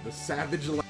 The savage.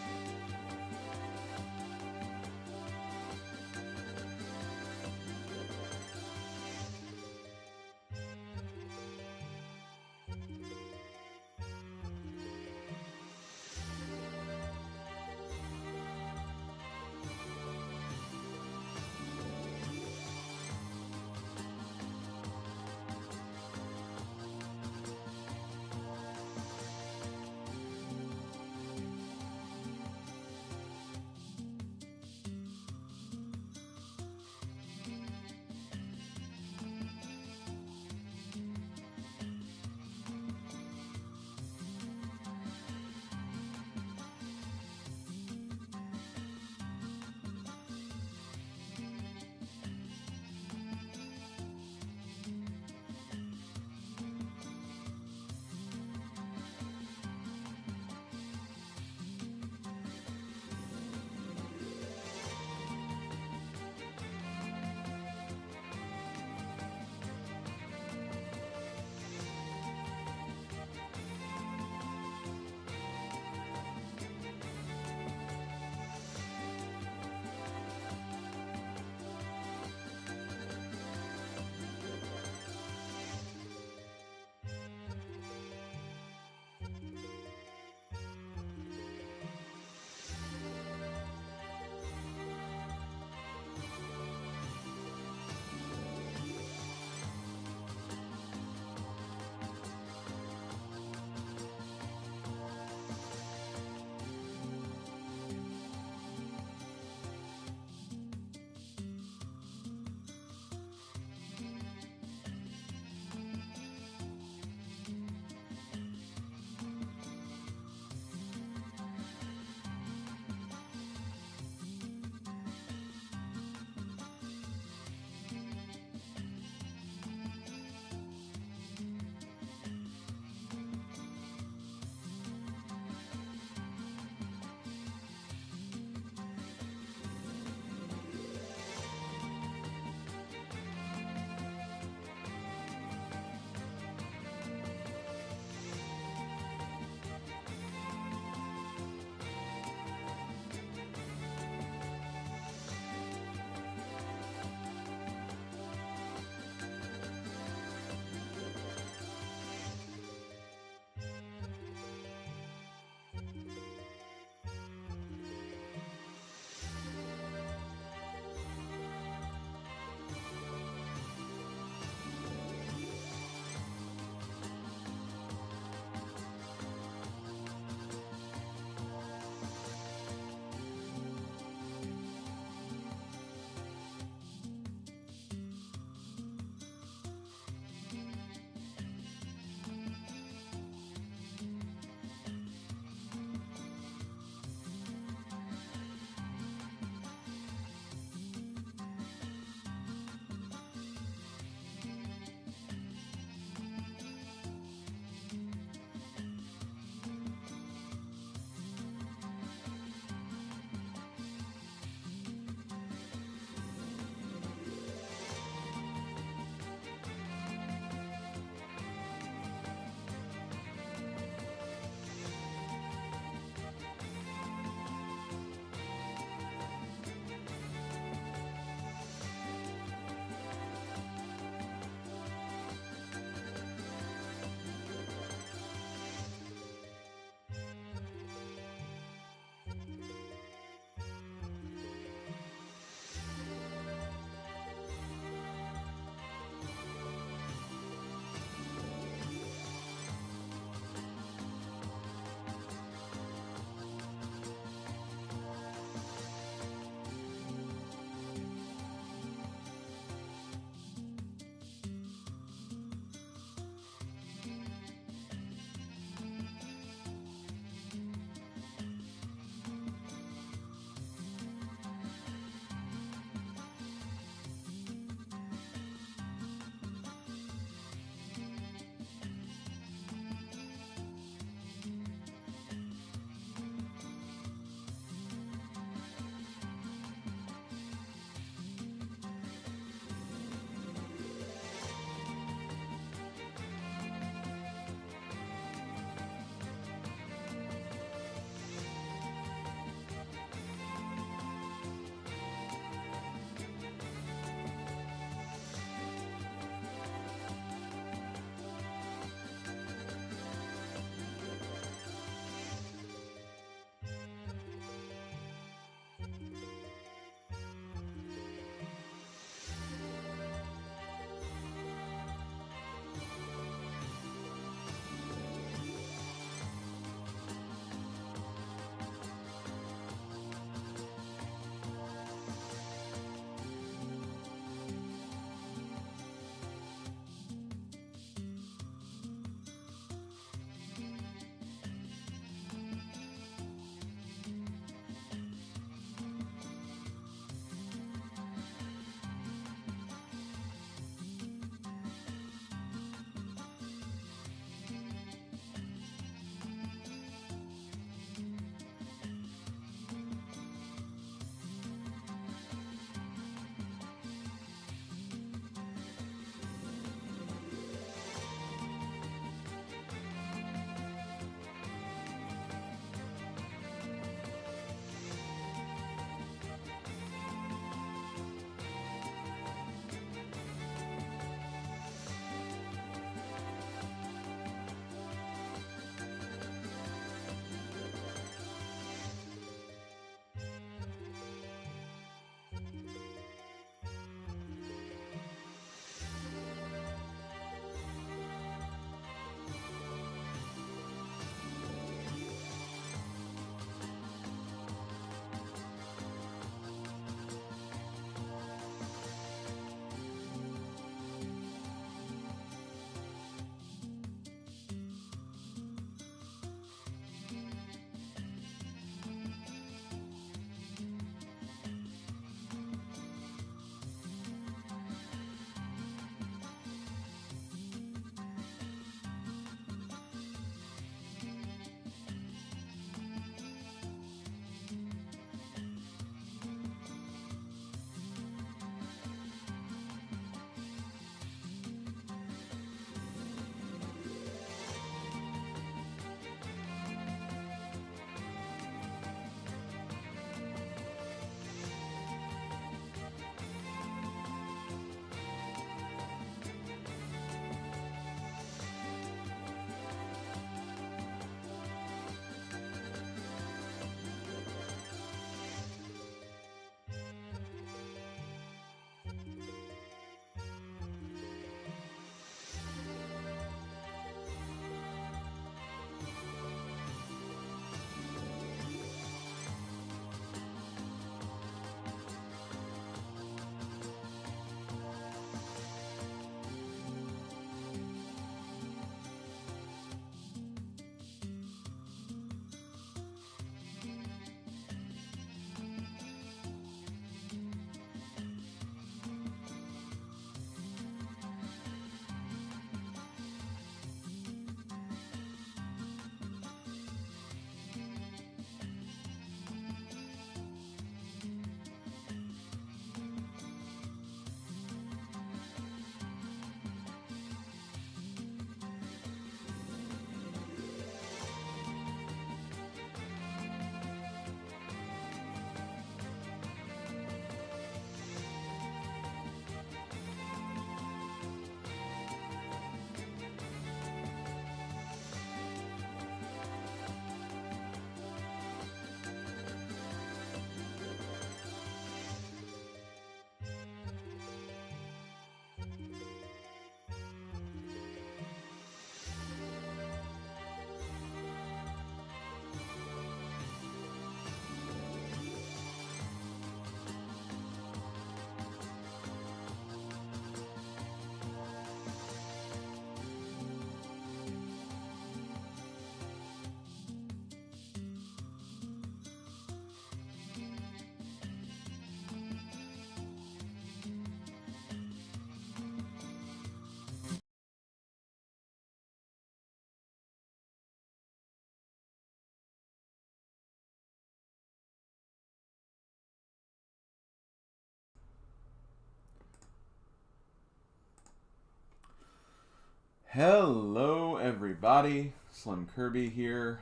Hello everybody, SlimKirby here.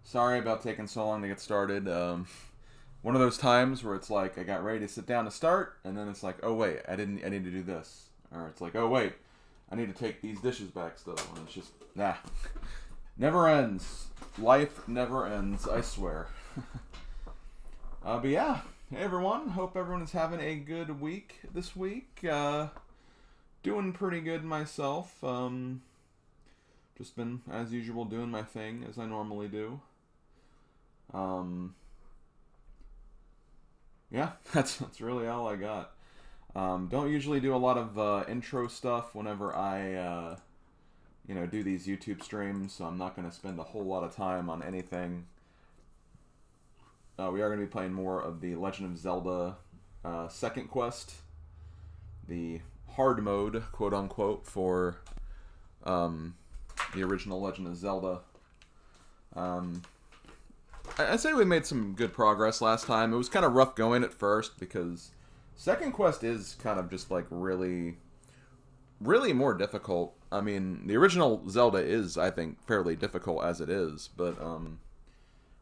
Sorry about taking so long to get started. One of those times where it's like I got ready to sit down to start, and then it's like, oh wait, I need to do this. Or it's like, oh wait, I need to take these dishes back still. And it's just, never ends. Life never ends, I swear. But yeah, hey everyone, hope everyone is having a good week this week. Doing pretty good myself. Just been, as usual, doing my thing as I normally do. Yeah, that's really all I got. Don't usually do a lot of intro stuff whenever I do these YouTube streams, so I'm not going to spend a whole lot of time on anything. We are going to be playing more of the Legend of Zelda second quest, the hard mode, quote unquote, for the original Legend of Zelda. I'd say we made some good progress last time. It was kind of rough going at first because second quest is kind of just like really more difficult. I mean, the original Zelda is, I think, fairly difficult as it is, but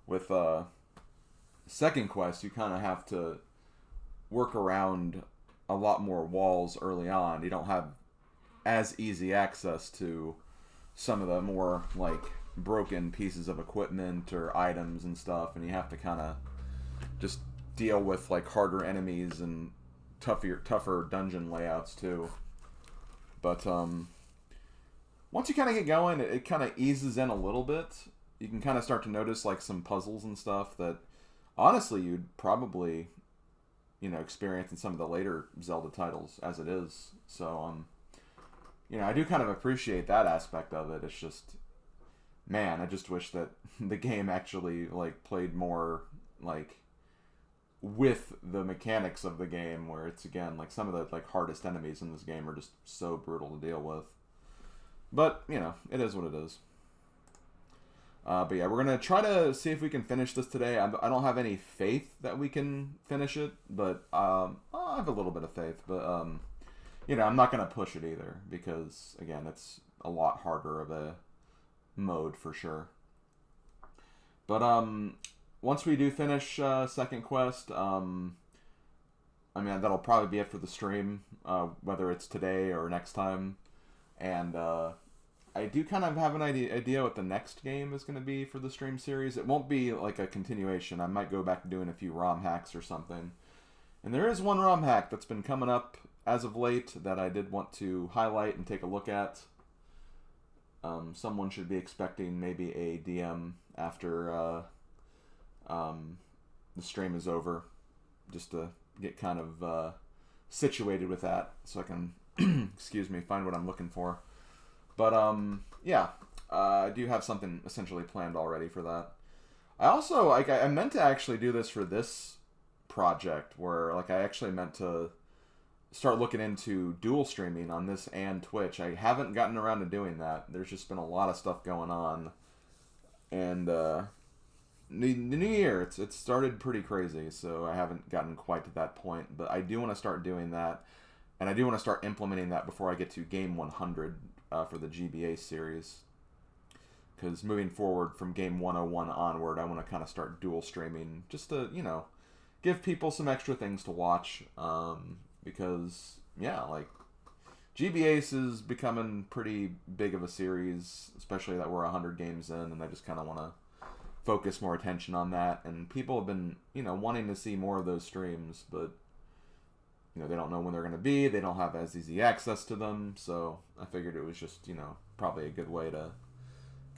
with second quest, you kind of have to work around a lot more walls early on. You don't have as easy access to some of the more like broken pieces of equipment or items and stuff, and you have to kind of just deal with like harder enemies and tougher dungeon layouts too. But once you kind of get going, it kind of eases in a little bit. You can kind of start to notice like some puzzles and stuff that honestly you'd probably experience in some of the later Zelda titles as it is. So, I do kind of appreciate that aspect of it. It's just, man, I just wish that the game actually, like, played more, like, with the mechanics of the game, where it's, again, like, some of the, like, hardest enemies in this game are just so brutal to deal with. But, it is what it is. But yeah, we're going to try to see if we can finish this today. I don't have any faith that we can finish it, but I have a little bit of faith. But, I'm not going to push it either because, again, it's a lot harder of a mode for sure. But once we do finish second quest, that'll probably be it for the stream, whether it's today or next time. And I do kind of have an idea what the next game is going to be for the stream series. It won't be like a continuation. I might go back to doing a few ROM hacks or something. And there is one ROM hack that's been coming up as of late that I did want to highlight and take a look at. Someone should be expecting maybe a DM after the stream is over, just to get kind of situated with that so I can, excuse me, find what I'm looking for. But, yeah, I do have something essentially planned already for that. I also, I meant to actually do this for this project, where, I actually meant to start looking into dual streaming on this and Twitch. I haven't gotten around to doing that. There's just been a lot of stuff going on. And, the new year, it started pretty crazy, so I haven't gotten quite to that point. But I do want to start doing that, and I do want to start implementing that before I get to Game 100. For the GBA series, because moving forward from Game 101 onward, I want to kind of start dual streaming just to, give people some extra things to watch, because, yeah, like, GBA is becoming pretty big of a series, especially that we're 100 games in, and I just kind of want to focus more attention on that, and people have been, wanting to see more of those streams, but they don't know when they're going to be. They don't have as easy access to them. So I figured it was just, probably a good way to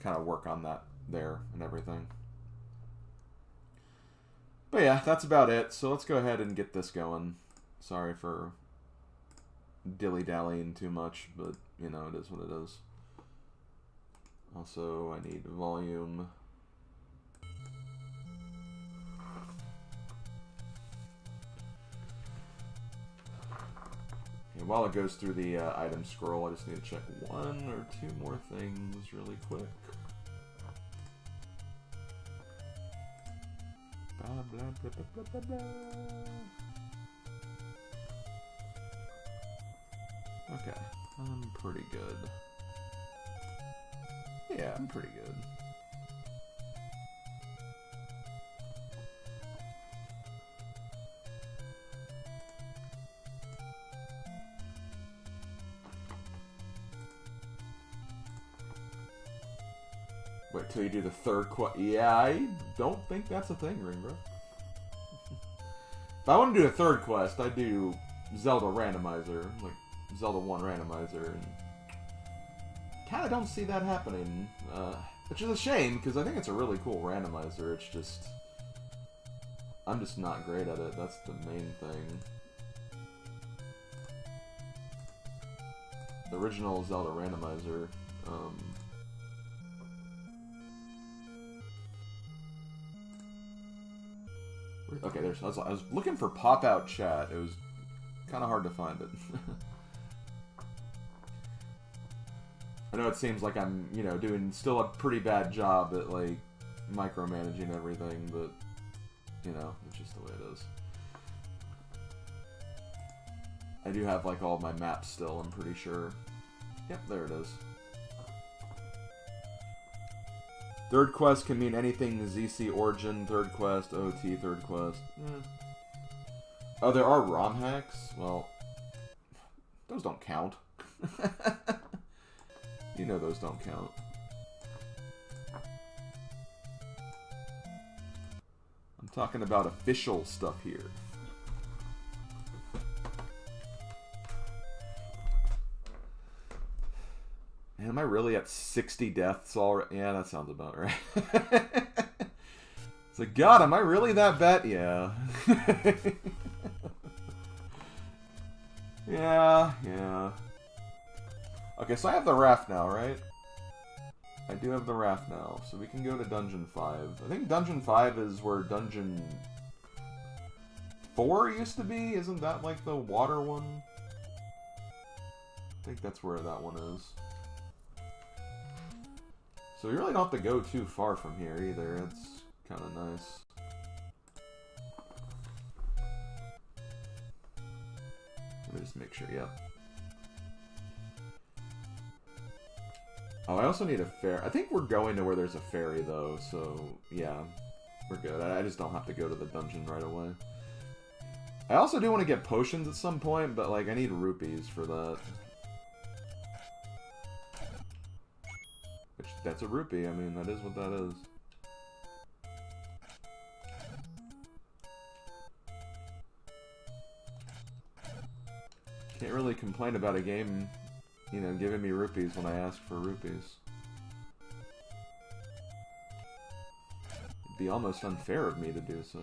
kind of work on that there and everything. But yeah, that's about it. So let's go ahead and get this going. Sorry for dilly-dallying too much, but, it is what it is. Also, I need volume. While it goes through the item scroll, I just need to check one or two more things really quick. Blah, blah, blah, blah, blah, blah. Okay, I'm pretty good. Yeah, I'm pretty good. Wait till you do the third quest. Yeah, I don't think that's a thing, Ringbro. If I want to do a third quest, I'd do Zelda Randomizer, like Zelda 1 Randomizer, and kind of don't see that happening, which is a shame, because I think it's a really cool randomizer. It's just, I'm just not great at it. That's the main thing. The original Zelda Randomizer, okay, I was looking for pop-out chat. It was kind of hard to find it. I know it seems like I'm, you know, doing still a pretty bad job at, like, micromanaging everything, but, you know, it's just the way it is. I do have, like, all my maps still, I'm pretty sure. Yep, there it is. Third quest can mean anything ZC Origin, third quest, OT, third quest. Oh, there are ROM hacks? Well, those don't count. You know those don't count. I'm talking about official stuff here. Man, am I really at 60 deaths already? Yeah, that sounds about right. It's like, God, am I really that bad? Yeah. Yeah. Okay, so I have the raft now, right? I do have the raft now, so we can go to Dungeon 5. I think Dungeon 5 is where Dungeon 4 used to be? Isn't that like the water one? I think that's where that one is. So you really don't have to go too far from here either. It's kind of nice. Let me just make sure, yep. Oh, I also need a ferry. I think we're going to where there's a ferry, though, so yeah, we're good. I just don't have to go to the dungeon right away. I also do want to get potions at some point, but, like, I need rupees for that. Which, that's a rupee, I mean, that is what that is. Can't really complain about a game, you know, giving me rupees when I ask for rupees. It'd be almost unfair of me to do so.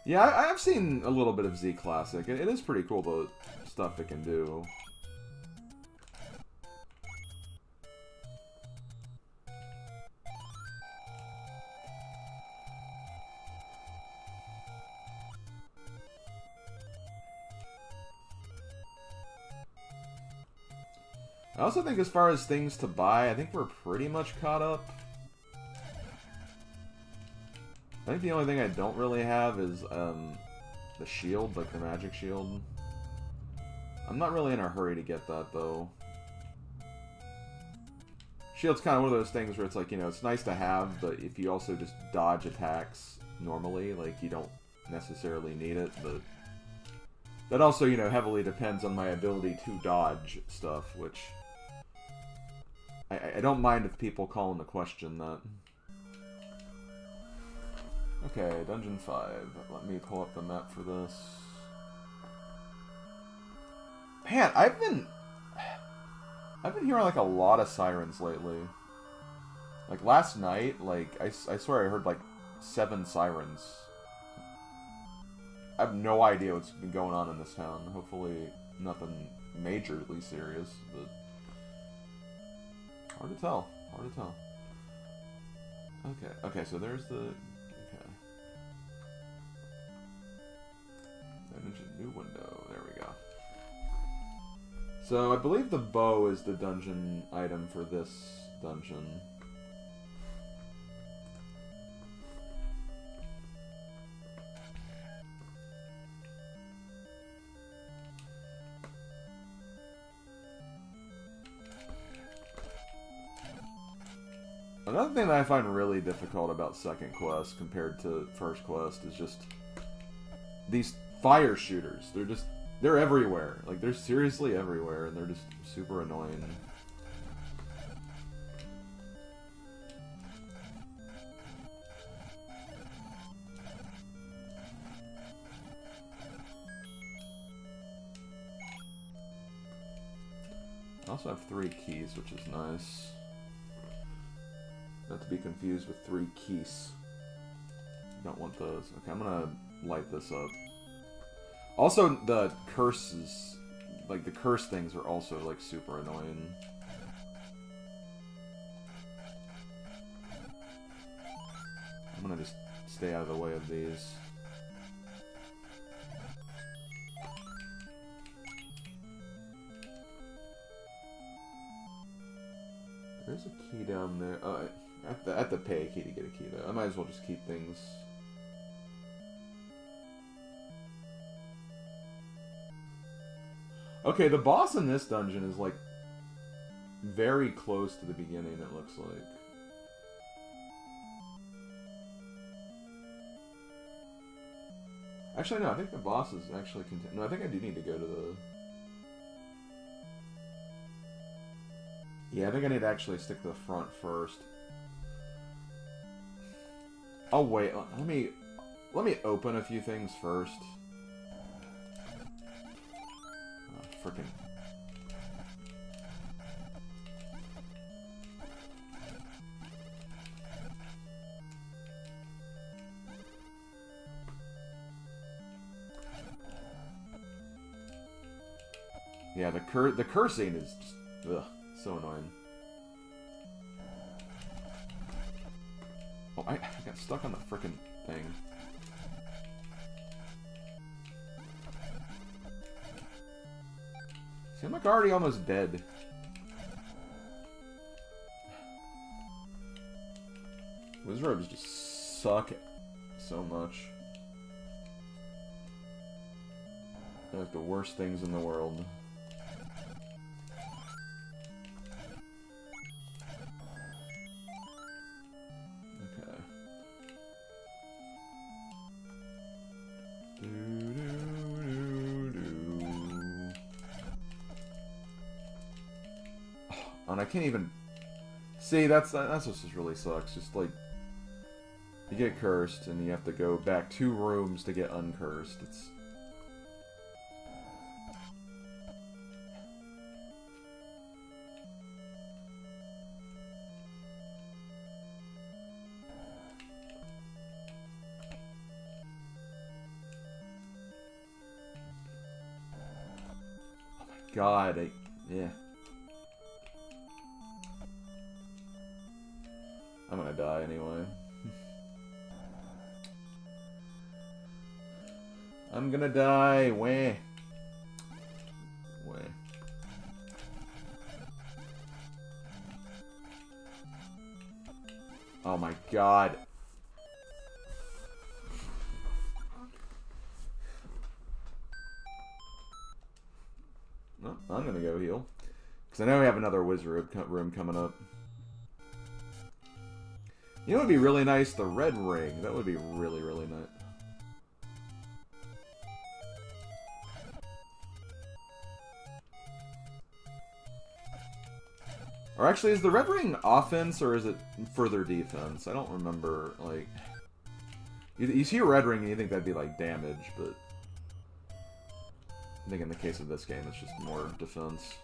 Yeah, I've seen a little bit of Z Classic. It is pretty cool, the stuff it can do. I also think as far as things to buy, I think we're pretty much caught up. I think the only thing I don't really have is the shield, like the magic shield. I'm not really in a hurry to get that, though. Shield's kind of one of those things where it's like, you know, it's nice to have, but if you also just dodge attacks normally, like, you don't necessarily need it, but that also, you know, heavily depends on my ability to dodge stuff, which I don't mind if people call into question that. Okay, Dungeon 5. Let me pull up the map for this. Man, I've been hearing, like, a lot of sirens lately. Like, last night, like, I swear I heard, like, 7 sirens. I have no idea what's been going on in this town. Hopefully nothing majorly serious, but hard to tell. Hard to tell. Okay, so there's the... New window. There we go. So I believe the bow is the dungeon item for this dungeon. Another thing that I find really difficult about second quest compared to first quest is just these fire shooters. They're everywhere. Like, they're seriously everywhere, and they're just super annoying. I also have 3 keys, which is nice. Not to be confused with 3 keys. Don't want those. Okay, I'm gonna light this up. Also, the curses, like the curse things are also like super annoying. I'm gonna just stay out of the way of these. There's a key down there. Oh, I have to pay a key to get a key, though. I might as well just keep things. Okay, the boss in this dungeon is, like, very close to the beginning, it looks like. Actually, no, I think the boss is actually... No, I think I do need to go to the... Yeah, I think I need to actually stick to the front first. Oh wait, let me open a few things first. Oh, frickin'. Yeah, the cursing is just, ugh. So annoying. Oh, I got stuck on the frickin' thing. See, I'm like already almost dead. Wizards just suck so much. They're like the worst things in the world. And I can't even see. That's what just really sucks. Just like you get cursed, and you have to go back 2 rooms to get uncursed. It's oh my god. Yeah. I'm gonna die anyway. I'm gonna die. Wah. Wah. Oh my god. Well, I'm gonna go heal. Because I know we have another wizard room coming up. You know what would be really nice? The red ring. That would be really, really nice. Or actually, is the red ring offense or is it further defense? I don't remember, like... You see a red ring and you think that'd be, like, damage, but... I think in the case of this game, it's just more defense.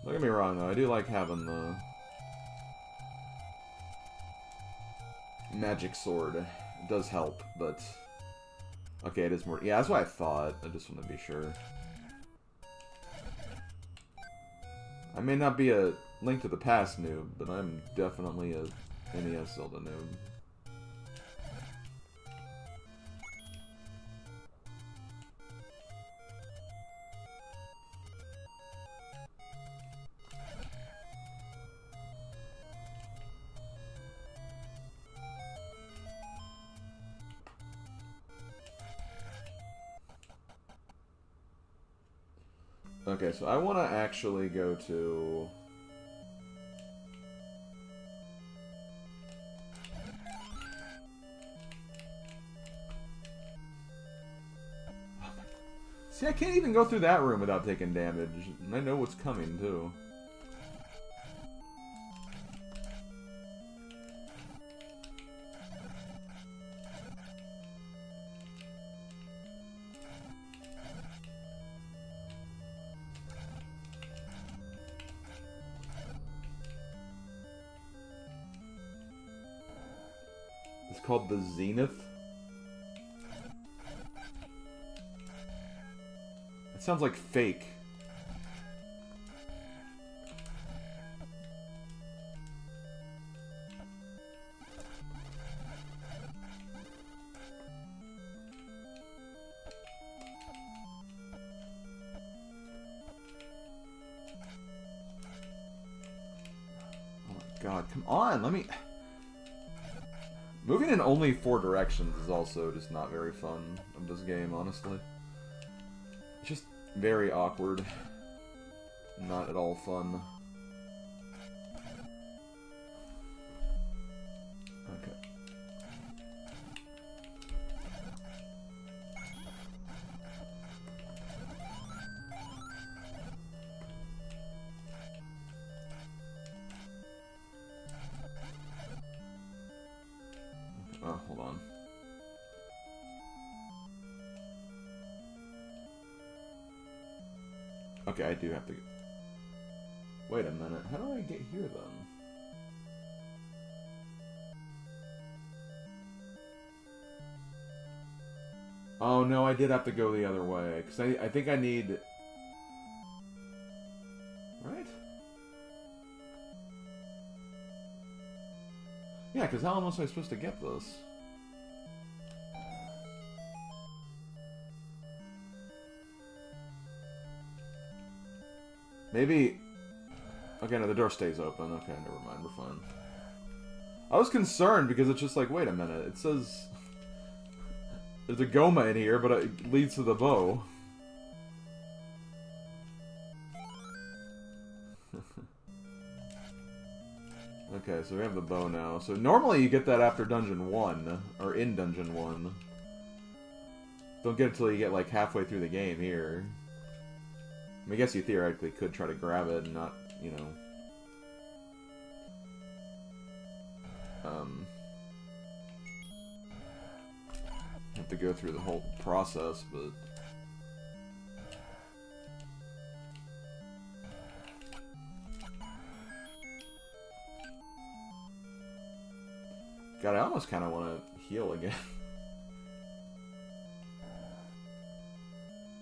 Don't get me wrong, though. I do like having the magic sword. It does help, but... Okay, it is more... Yeah, that's what I thought. I just want to be sure. I may not be a Link to the Past noob, but I'm definitely a NES Zelda noob. Okay, so I want to actually go to... See, I can't even go through that room without taking damage. And I know what's coming, too. It's called the Zenith. It sounds like fake. Oh my god, come on, let me... Moving in only 4 directions is also just not very fun of this game, honestly. It's just very awkward. Not at all fun. Okay. Oh, hold on. Okay, I do have to... Wait a minute, how do I get here, then? Oh, no, I did have to go the other way, because I think I need... Right? Yeah, because how else am I supposed to get this? Maybe... Okay, no, the door stays open. Okay, never mind, we're fine. I was concerned because it's just like, wait a minute, it says... There's a Goma in here, but it leads to the bow. Okay, so we have the bow now. So normally you get that after Dungeon 1, or in Dungeon 1. Don't get it until you get like halfway through the game here. I mean, I guess you theoretically could try to grab it and not, you know... have to go through the whole process, but... God, I almost kind of want to heal again.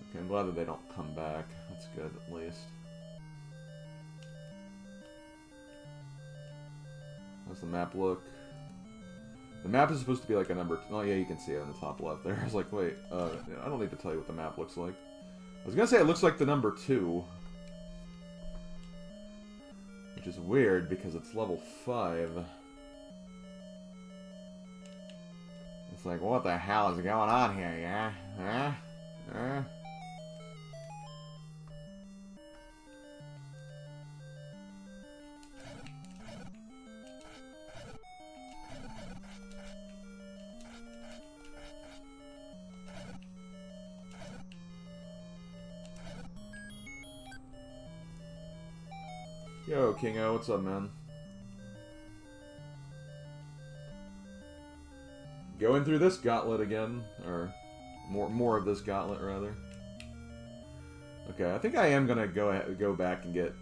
Okay, I'm glad that they don't come back. That's good, at least. How's the map look? The map is supposed to be like a number... Oh, yeah, you can see it on the top left there. I was like, wait, I don't need to tell you what the map looks like. I was gonna say it looks like the number 2. Which is weird, because it's level 5. It's like, what the hell is going on here, yeah? Huh? Yo, Kingo, what's up, man? Going through this gauntlet again, or more of this gauntlet, rather. Okay, I think I am gonna go back and get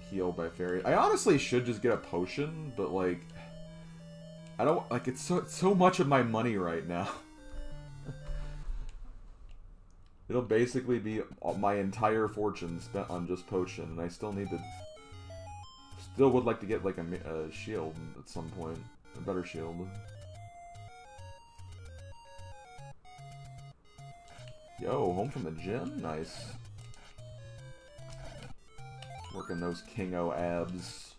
healed by fairy. I honestly should just get a potion, but like, I don't like it's so much of my money right now. It'll basically be my entire fortune spent on just potion, and I still need to. Still would like to get like a shield at some point, a better shield. Yo, home from the gym? Nice. Working those Kingo abs.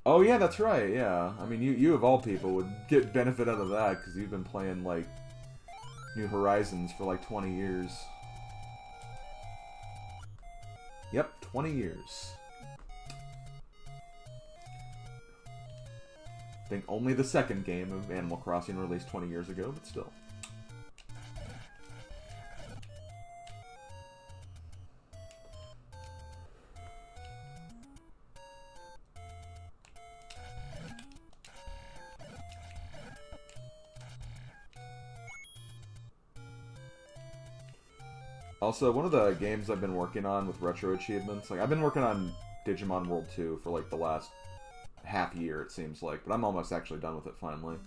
Oh yeah, that's right. Yeah, I mean, you of all people would get benefit out of that because you've been playing like New Horizons for like 20 years. Yep, 20 years. I think only the second game of Animal Crossing released 20 years ago, but still. Also, one of the games I've been working on with retro achievements, like I've been working on Digimon World 2 for like the last half year, it seems like, but I'm almost actually done with it finally.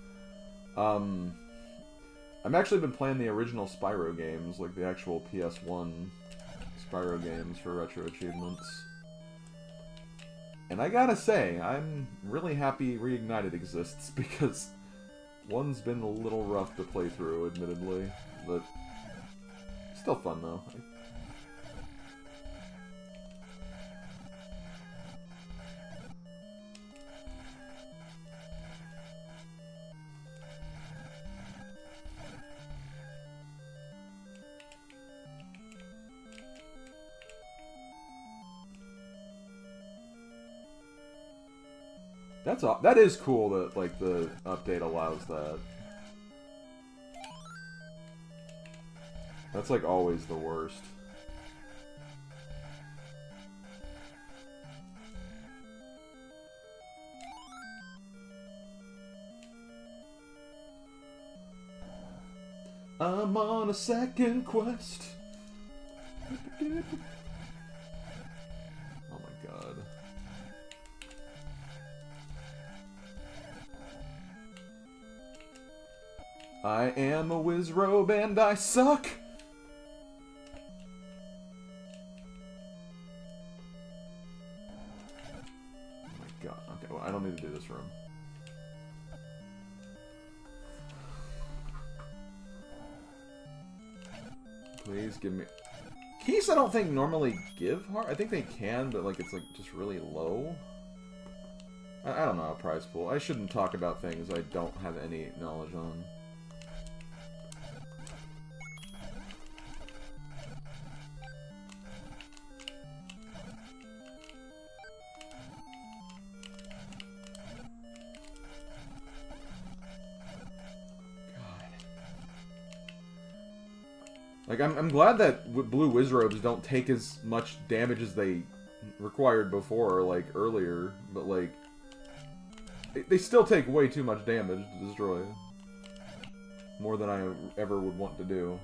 I've actually been playing the original Spyro games, like the actual PS1 Spyro games for retro achievements. And I gotta say, I'm really happy Reignited exists, because one's been a little rough to play through, admittedly, but still fun though. That is cool that like the update allows that. That's like always the worst. I'm on a second quest. Oh my god. I am a Wizrobe and I suck! Oh my god. Okay, well, I don't need to do this room. Please give me... Keys I don't think normally give heart. I think they can, but like it's like just really low. I don't know, a prize pool. I shouldn't talk about things I don't have any knowledge on. Like, I'm glad that blue Wizrobes don't take as much damage as they required before, like, earlier, but, like, they still take way too much damage to destroy. More than I ever would want to do.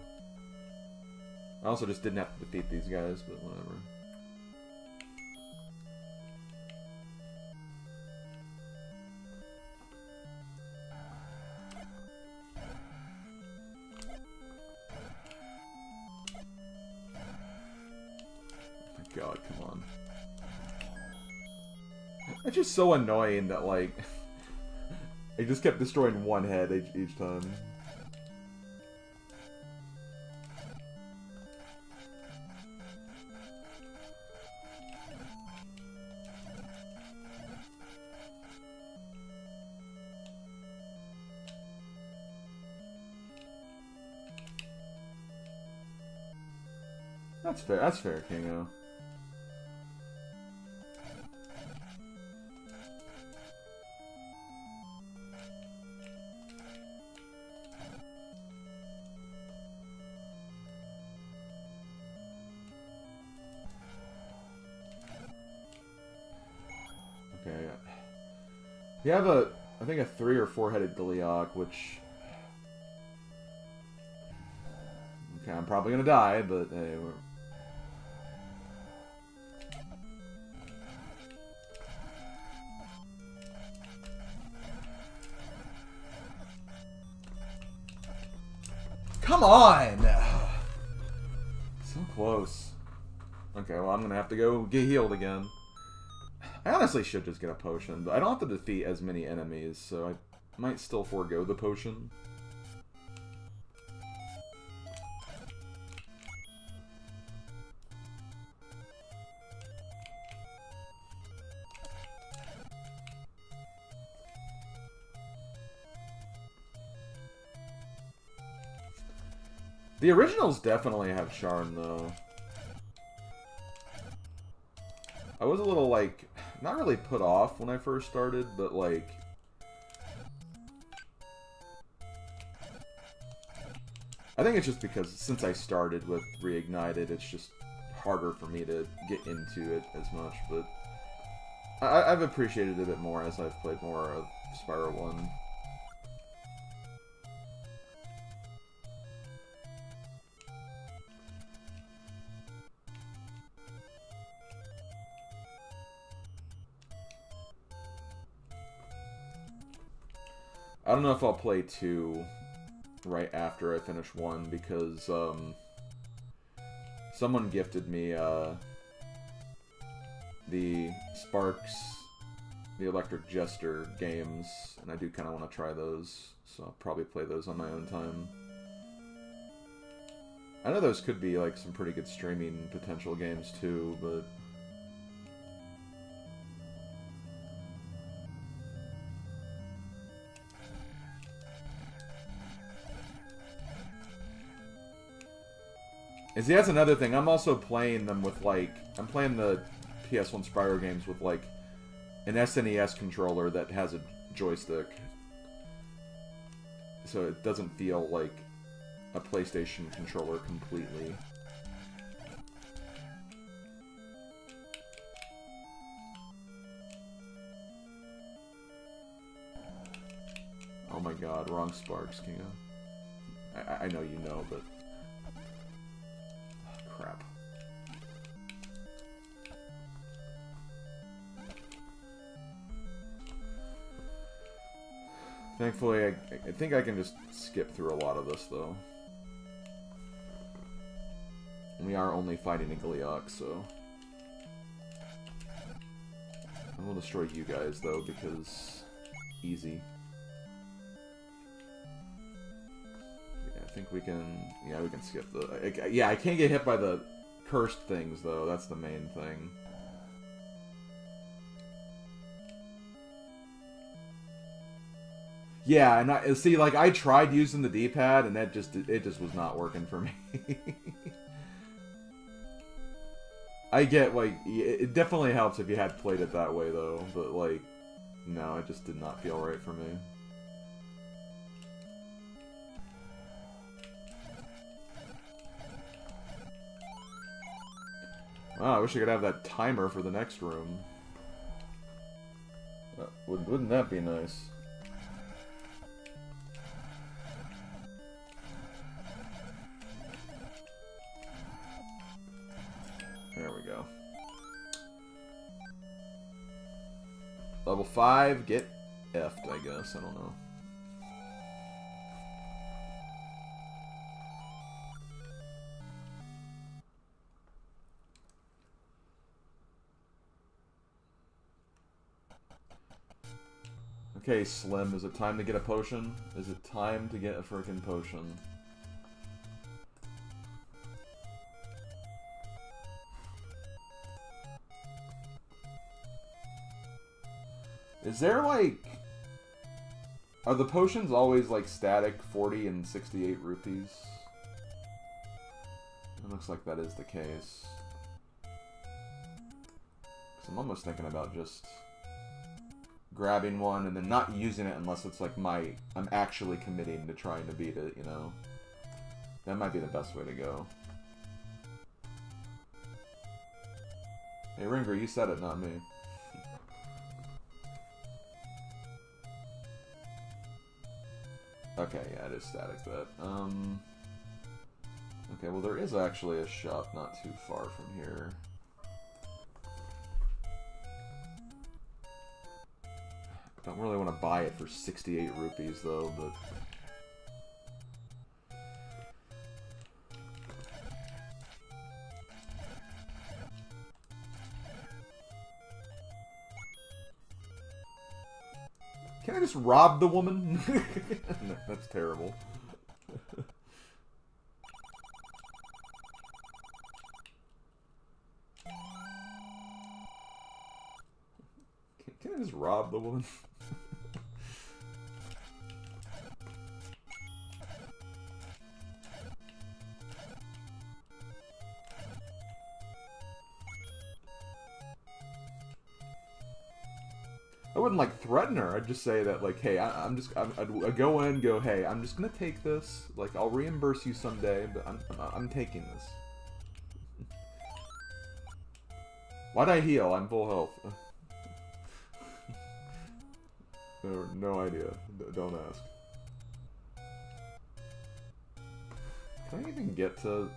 I also just didn't have to defeat these guys, but whatever. God, come on. It's just so annoying that, like, I just kept destroying one head each time. That's fair, Kingo. Okay. You have I think a 3 or 4-headed Gleeok, which... Okay, I'm probably gonna die, but hey, we're... Come on! So close. Okay, well, I'm gonna have to go get healed again. I honestly should just get a potion, but I don't have to defeat as many enemies, so I might still forego the potion. The originals definitely have charm, though. I was a little, like, not really put off when I first started, but, like... I think it's just because since I started with Reignited, it's just harder for me to get into it as much, but... I've appreciated it a bit more as I've played more of Spyro 1. I don't know if I'll play 2 right after I finish 1 because someone gifted me the Sparks, the Electric Jester games, and I do kind of want to try those, so I'll probably play those on my own time. I know those could be like some pretty good streaming potential games too, but... See, that's another thing. I'm also playing them with, like... I'm playing the PS1 Spyro games with, like, an SNES controller that has a joystick. So it doesn't feel like a PlayStation controller completely. Oh my god, wrong Sparks, Kinga. I know you know, but... crap. Thankfully, I think I can just skip through a lot of this, though. We are only fighting a Gleeok, so... I will destroy you guys, though, because... easy. Yeah, I think we can... yeah, we can skip the... yeah, I can't get hit by the cursed things, though. That's the main thing. Yeah, and I see, like, I tried using the D-pad, and it just was not working for me. I get, like, it definitely helps if you had played it that way, though, but, like, no, it just did not feel right for me. Wow, I wish I could have that timer for the next room. Wouldn't that be nice? There we go. Level 5, get F'd, I guess. I don't know. Okay, Slim, is it time to get a potion? Is it time to get a frickin' potion? Is there, like... are the potions always, like, static 40 and 68 rupees? It looks like that is the case. 'Cause I'm almost thinking about just... grabbing one and then not using it unless it's, like, I'm actually committing to trying to beat it, you know? That might be the best way to go. Hey, Ringer, you said it, not me. Okay, yeah, it is static, that. Okay, well, there is actually a shop not too far from here. I don't really want to buy it for 68 rupees, though, but... Can I just rob the woman? No, that's terrible. Can I just rob the woman? I wouldn't like threaten her. I'd just say that like, hey, I'd go in, go, hey, I'm just gonna take this. Like, I'll reimburse you someday, but I'm taking this. Why'd I heal? I'm full health. No idea. Don't ask. Can I even get to...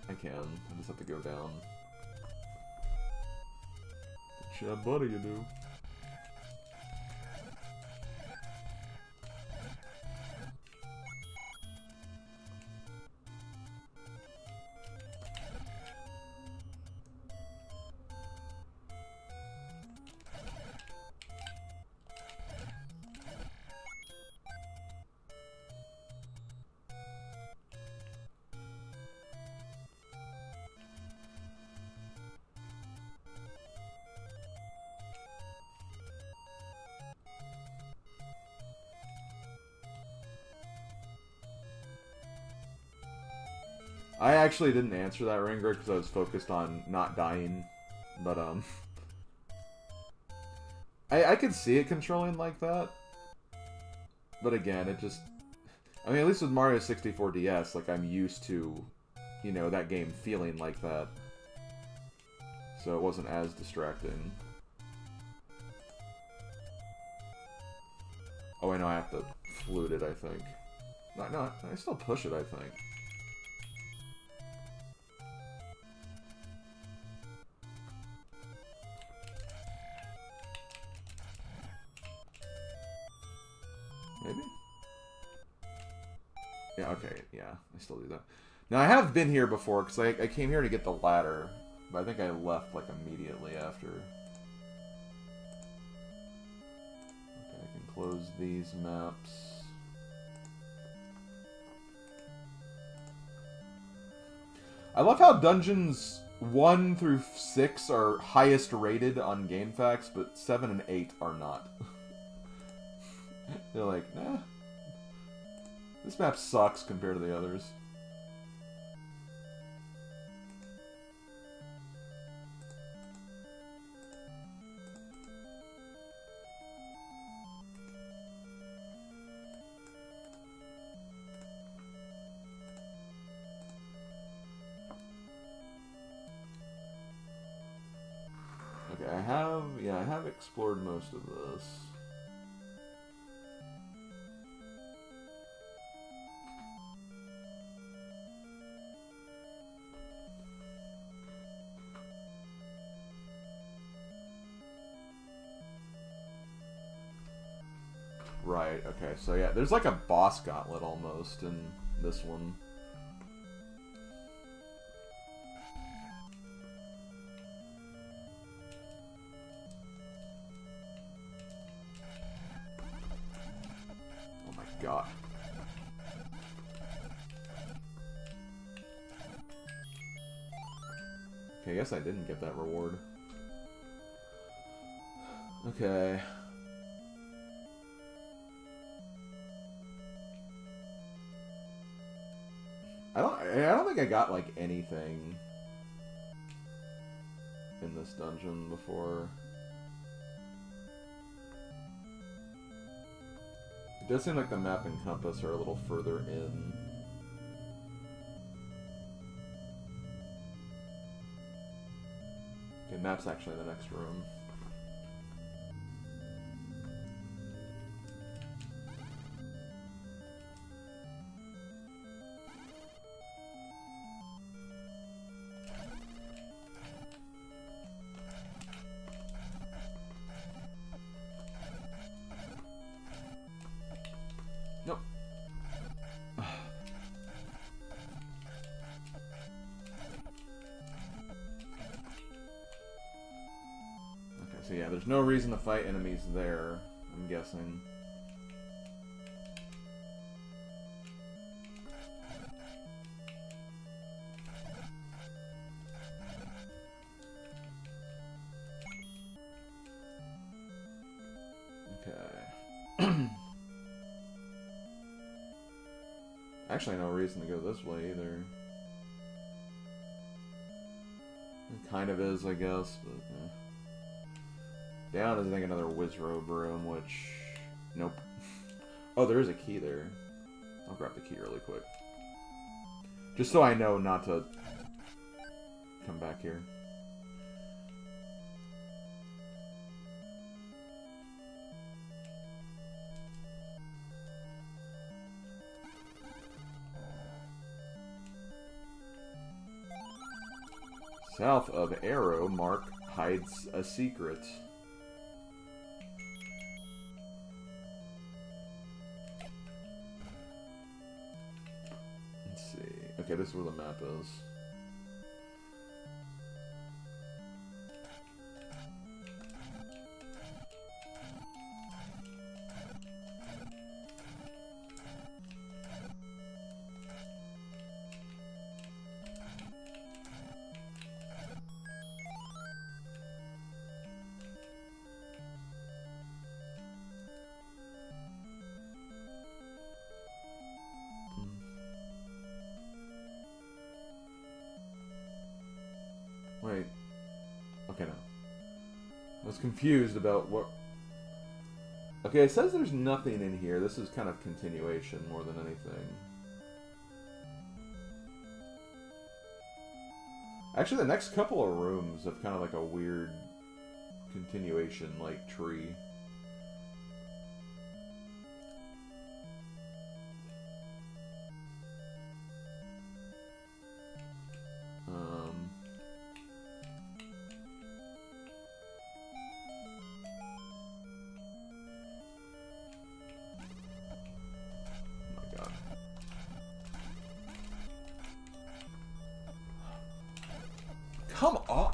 I can. I just have to go down. Yeah, buddy, you do. I actually didn't answer that ringer because I was focused on not dying, but I could see it controlling like that, but again, it just, I mean, at least with Mario 64 DS, like, I'm used to, you know, that game feeling like that, so it wasn't as distracting. Oh, I know I have to flute it, I think. No, I still push it, I think. Maybe? Yeah, okay, yeah, I still do that. Now, I have been here before, because I came here to get the ladder, but I think I left, like, immediately after. Okay, I can close these maps. I love how dungeons 1 through 6 are highest rated on GameFAQs, but 7 and 8 are not. They're like, nah. This map sucks compared to the others. Okay, I have explored most of this. Right, okay, so yeah, there's like a boss gauntlet almost in this one. Oh my god. Okay, I guess I didn't get that reward. Okay. I don't think I got like anything in this dungeon before. It does seem like the map and compass are a little further in. Okay, map's actually in the next room. Nope. Okay, so yeah, there's no reason to fight enemies there, I'm guessing. Okay. Actually, no reason to go this way either. It kind of is, I guess, but... Down is, I think, another Wizrobe room, which... Nope. Oh, there is a key there. I'll grab the key really quick. Just so I know not to come back here. South of Arrow, Mark hides a secret. Let's see. Okay, this is where the map is. Wait. Okay, no. I was confused about what... Okay, it says there's nothing in here. This is kind of continuation more than anything. Actually, the next couple of rooms have kind of like a weird continuation, like, tree. Come on!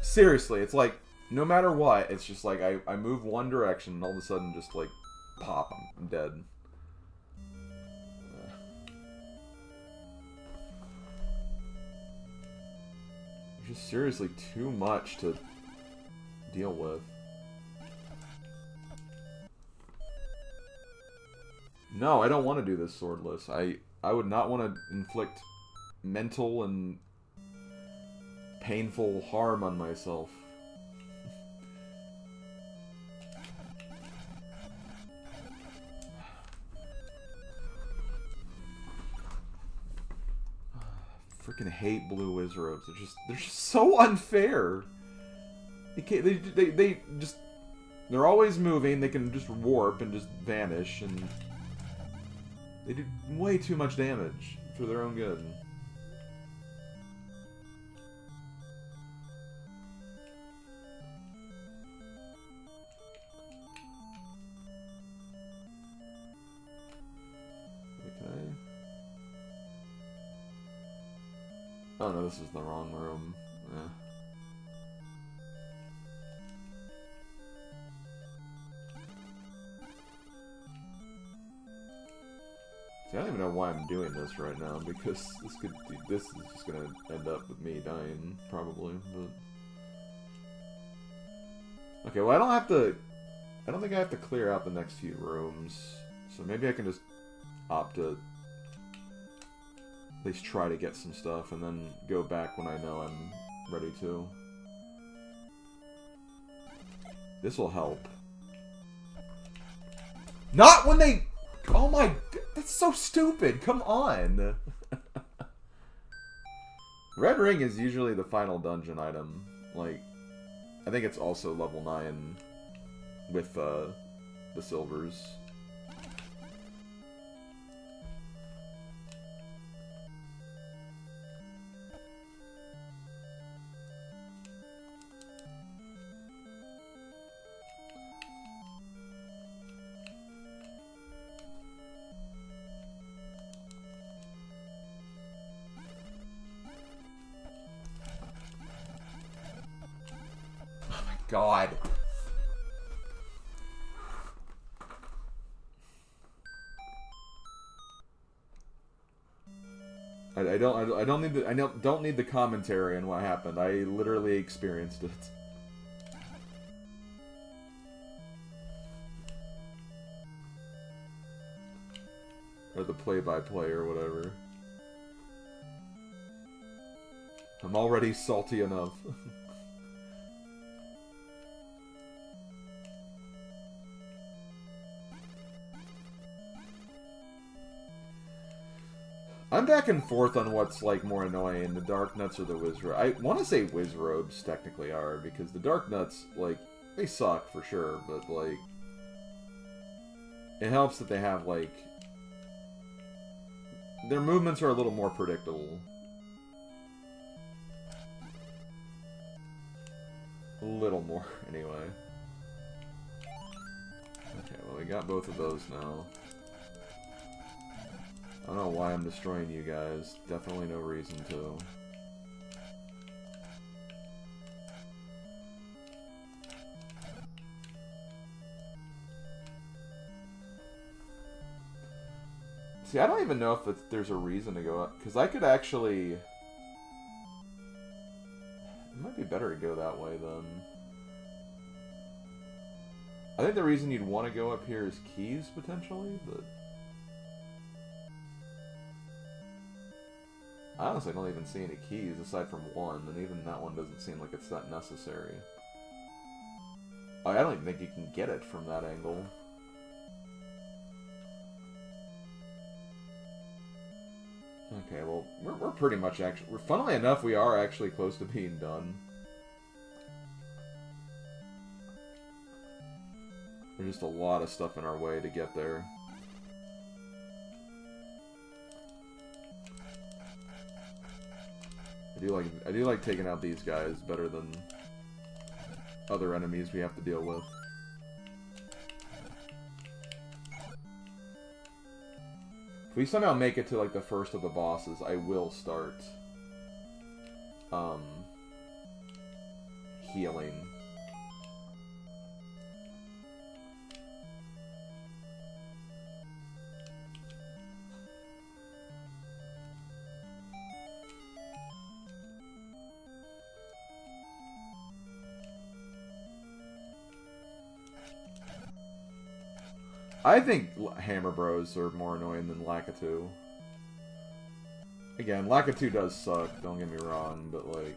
Seriously, it's like, no matter what, it's just like, I move one direction and all of a sudden just like, pop, I'm dead. It's just seriously too much to deal with. No, I don't want to do this swordless. I would not want to inflict mental and painful harm on myself. Freaking hate blue Wizrobes. They're just so unfair. They're always moving. They can just warp and just vanish, and they do way too much damage for their own good. Oh no, this is the wrong room. Yeah. See, I don't even know why I'm doing this right now, because this is just gonna end up with me dying, probably, but... Okay, well I don't think I have to clear out the next few rooms, so maybe I can just opt to at least try to get some stuff, and then go back when I know I'm ready to. This will help. Not when they... Oh my... That's so stupid! Come on! Red Ring is usually the final dungeon item. Like, I think it's also level 9 with the silvers. God. I don't need the commentary on what happened. I literally experienced it. Or the play-by-play or whatever. I'm already salty enough. I'm back and forth on what's, like, more annoying, the Dark Nuts or the Wizrobes. I want to say Wizrobes technically are, because the Dark Nuts, like, they suck for sure, but, like, it helps that they have, like, their movements are a little more predictable. A little more, anyway. Okay, well, we got both of those now. I don't know why I'm destroying you guys. Definitely no reason to. See, I don't even know if there's a reason to go up. Because I could actually... It might be better to go that way, then. I think the reason you'd want to go up here is keys, potentially, but... I honestly don't even see any keys, aside from one, and even that one doesn't seem like it's that necessary. I don't even think you can get it from that angle. Okay, well, we're pretty much actually... Funnily enough, we are actually close to being done. There's just a lot of stuff in our way to get there. I do like taking out these guys better than other enemies we have to deal with. If we somehow make it to like the first of the bosses, I will start healing. I think Hammer Bros are more annoying than Lakitu. Again, Lakitu does suck, don't get me wrong, but like...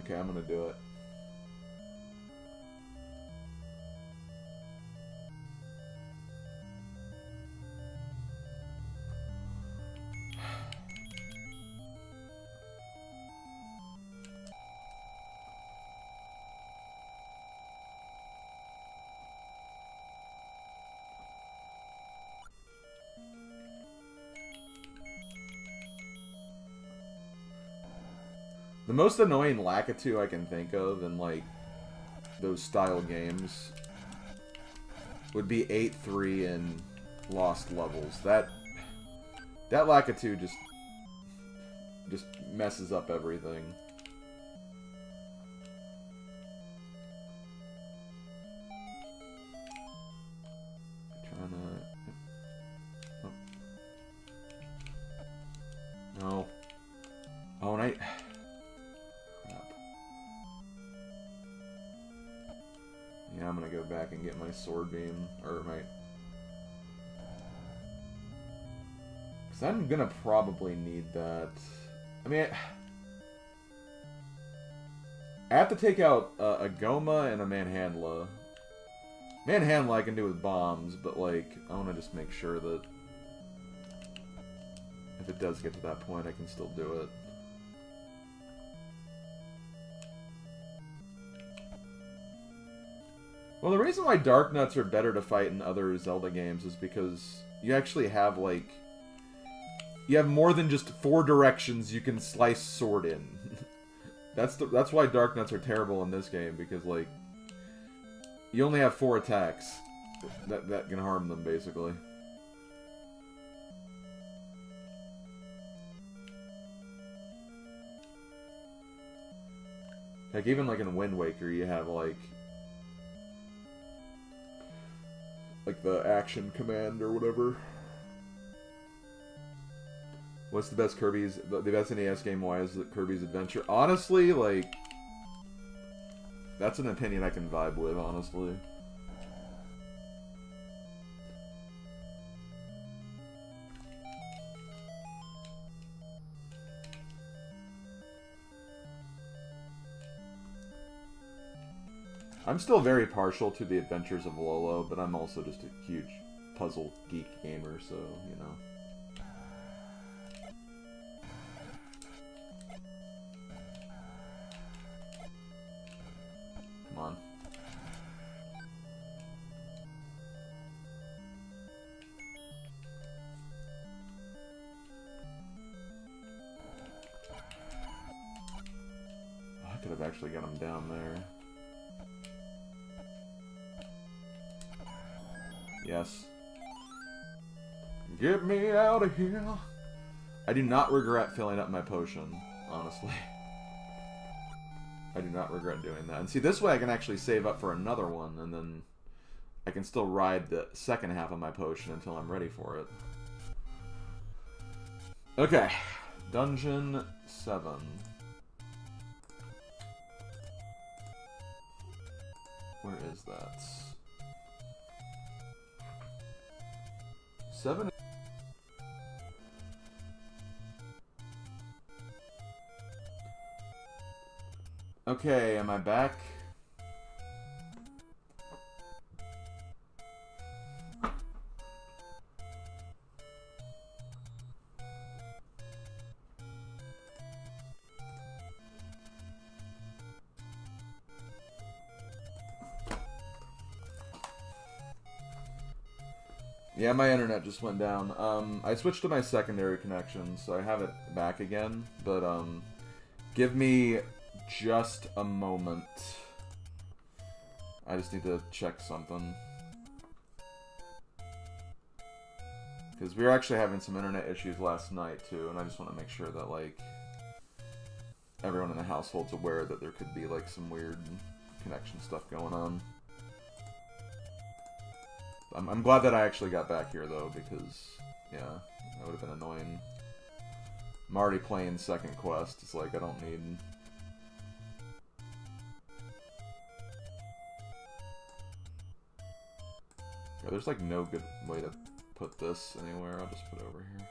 Okay, I'm gonna do it. The most annoying Lakitu I can think of in, like, those style games would be 8-3 and Lost Levels. That Lakitu just messes up everything. Trying to... Oh. No. Oh, and yeah, I'm gonna go back and get my sword beam, or my... Because I'm gonna probably need that. I mean, I have to take out a Goma and a Manhandla. Manhandla I can do with bombs, but, like, I want to just make sure that if it does get to that point, I can still do it. Well, the reason why Dark Nuts are better to fight in other Zelda games is because you actually have, like... You have more than just 4 directions you can slice sword in. That's why Dark Nuts are terrible in this game, because, like... You only have 4 attacks that can harm them, basically. Like, even, like, in Wind Waker, you have, like the action command or whatever. What's the best the best NES game wise? Kirby's Adventure. Honestly, like, that's an opinion I can vibe with, honestly. I'm still very partial to the Adventures of Lolo, but I'm also just a huge puzzle geek gamer, so, you know. Come on. I could have actually got him down there. Yes. Get me out of here. I do not regret filling up my potion, honestly. I do not regret doing that. And see, this way I can actually save up for another one, and then I can still ride the second half of my potion until I'm ready for it. Okay. Dungeon 7. Where is that? 7. Okay, am I back? Yeah, my internet just went down. I switched to my secondary connection, so I have it back again, but, give me just a moment. I just need to check something. Because we were actually having some internet issues last night, too, and I just want to make sure that, like, everyone in the household's aware that there could be, like, some weird connection stuff going on. I'm glad that I actually got back here, though, because, yeah, that would have been annoying. I'm already playing second quest. It's like, I don't need... Yeah, there's, like, no good way to put this anywhere. I'll just put it over here.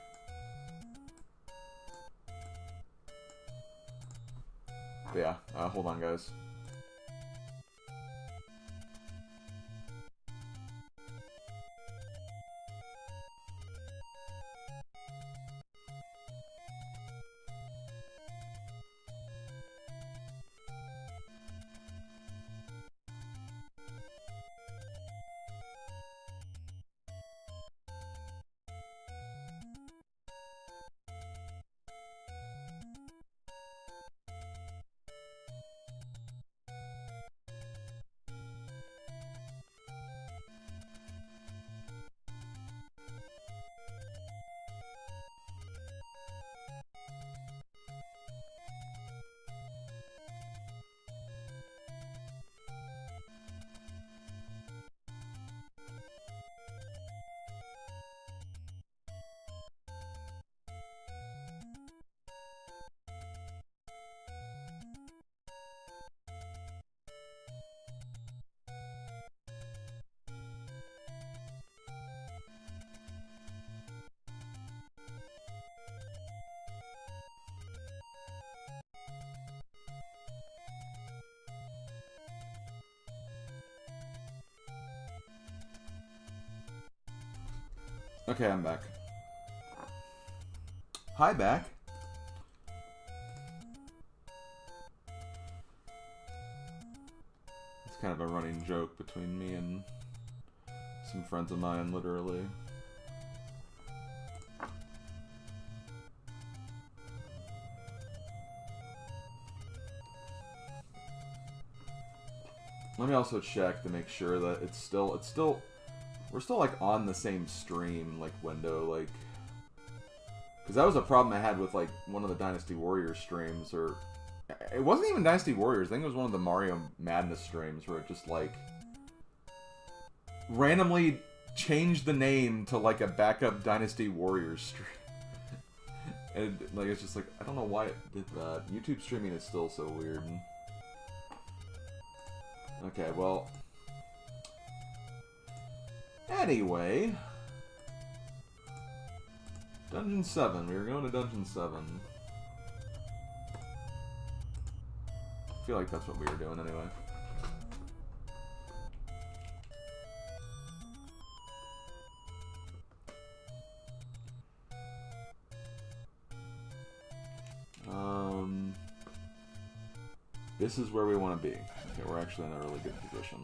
But yeah, hold on, guys. Okay, I'm back. Hi, back. It's kind of a running joke between me and some friends of mine, literally. Let me also check to make sure that it's still, we're still, like, on the same stream, like, window, like... Because that was a problem I had with, like, one of the Dynasty Warriors streams, or... It wasn't even Dynasty Warriors, I think it was one of the Mario Madness streams, where it just, like... randomly changed the name to, like, a backup Dynasty Warriors stream. And, like, it's just like, I don't know why it did that. YouTube streaming is still so weird. Okay, well... Anyway, Dungeon 7. We were going to Dungeon 7. I feel like that's what we were doing anyway. This is where we want to be. Okay, we're actually in a really good position.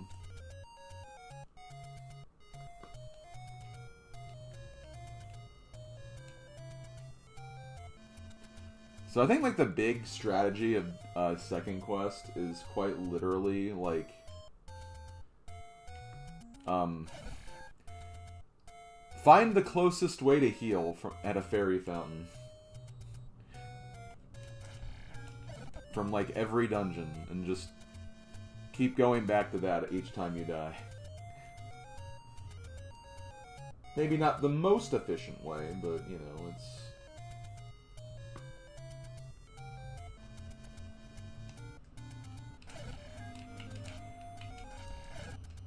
So I think, like, the big strategy of second quest is quite literally, like, find the closest way to heal at a fairy fountain. From, like, every dungeon, and just keep going back to that each time you die. Maybe not the most efficient way, but, you know, it's...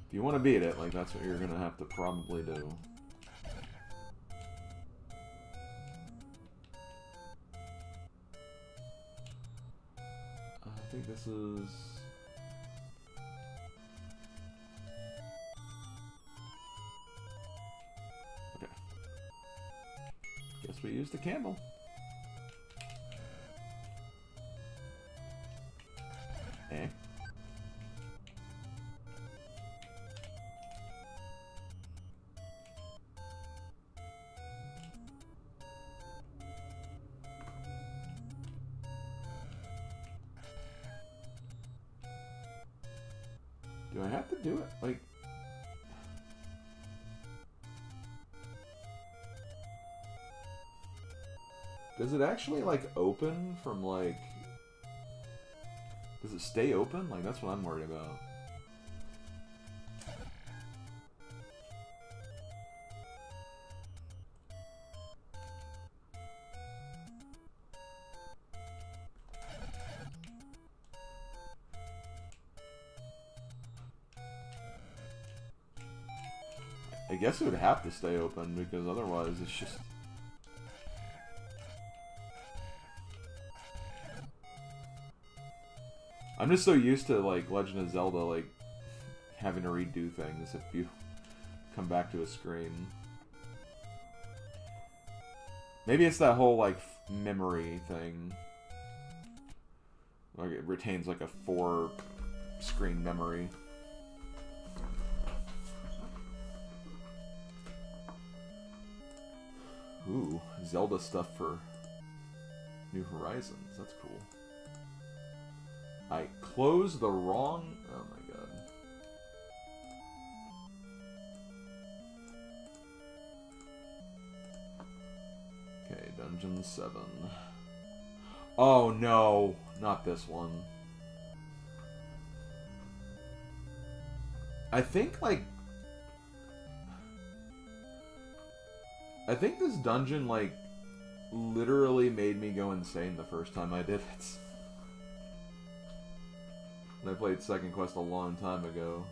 If you want to beat it, like, that's what you're gonna have to probably do. I think this is... Okay. Guess we used the candle. Eh? Do I have to do it? Like... Does it actually, like, open from, like... Does it stay open? Like, that's what I'm worried about. I guess it would have to stay open, because otherwise it's just... I'm just so used to, like, Legend of Zelda, like, having to redo things if you come back to a screen. Maybe it's that whole, like, memory thing. Like, it retains, like, a 4-screen memory. Ooh, Zelda stuff for New Horizons. That's cool. I closed the wrong... Oh my god. Okay, Dungeon 7. Oh no, not this one. I think, like... I think this dungeon, like, literally made me go insane the first time I did it. I played Second Quest a long time ago.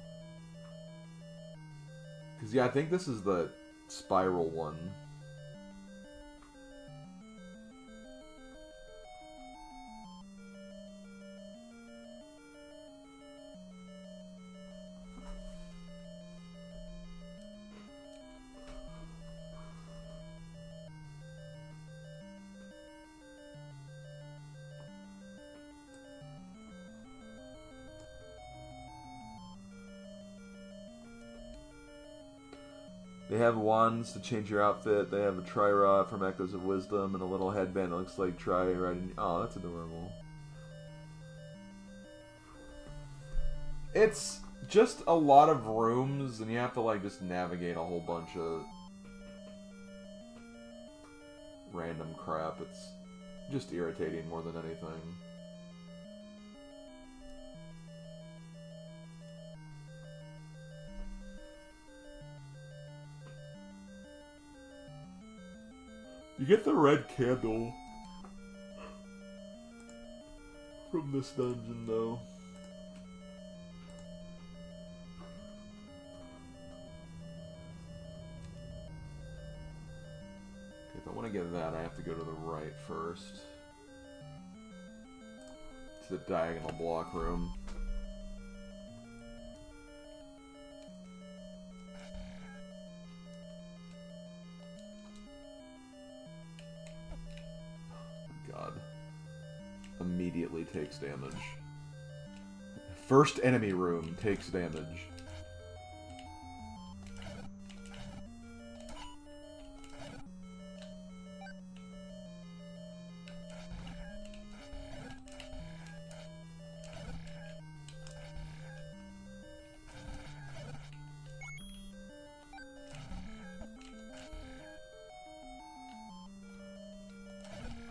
Because, yeah, I think this is the spiral one. They have wands to change your outfit. They have a tri-rod from Echoes of Wisdom and a little headband that looks like tri-riding. Oh, that's adorable. It's just a lot of rooms, and you have to, like, just navigate a whole bunch of random crap. It's just irritating more than anything. You get the red candle from this dungeon, though. Okay, if I want to get that, I have to go to the right first. To the diagonal block room. Immediately takes damage. First enemy room takes damage.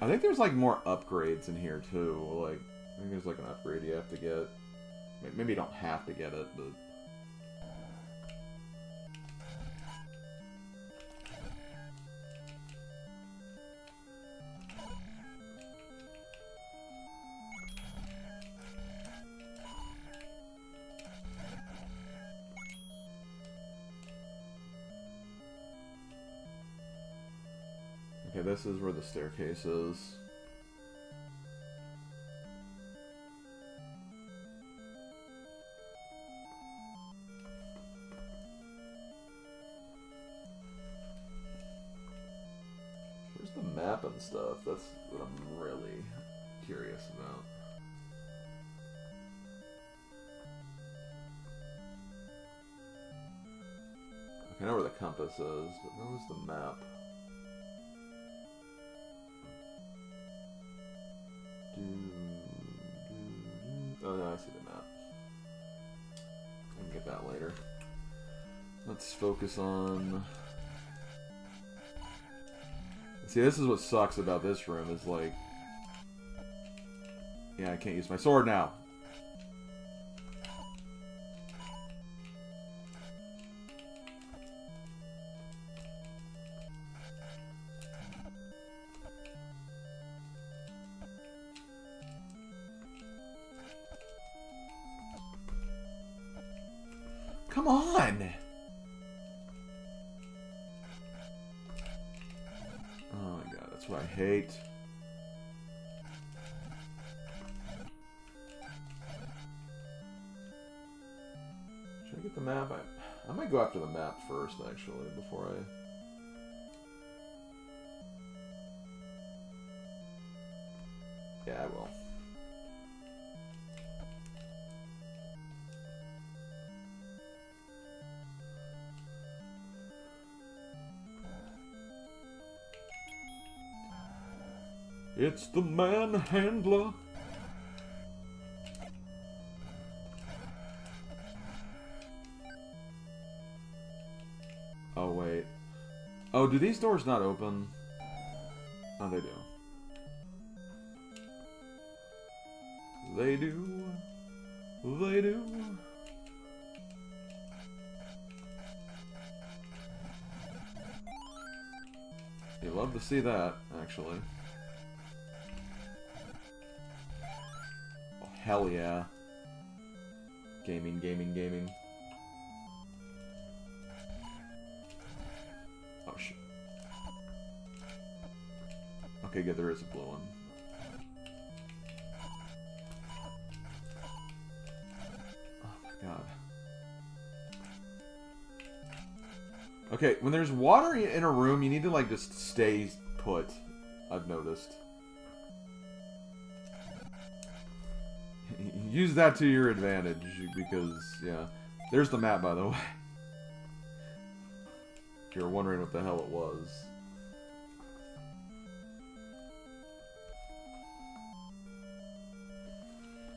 I think there's, like, more upgrades in here, too. Like, I think there's, like, an upgrade you have to get. Maybe you don't have to get it, but... Okay, this is where the staircase is. Where's the map and stuff? That's what I'm really curious about. Okay, I know where the compass is, but where was the map? Oh no, I see the map. I can get that later. Let's focus on... See, this is what sucks about this room, is like... Yeah, I can't use my sword now. Come on! Oh my god, that's what I hate. Should I get the map? I might go after the map first, actually, before I... Yeah, I will. It's the manhandler. Oh, wait. Oh, do these doors not open? Oh, they do. They do. They do. You love to see that, actually. Oh, hell yeah. Gaming, gaming, gaming. Oh, shit. Okay, good, there is a blue one. Oh my god. Okay, when there's water in a room, you need to, like, just stay put. I've noticed. Use that to your advantage, because, yeah. There's the map, by the way. If you're wondering what the hell it was.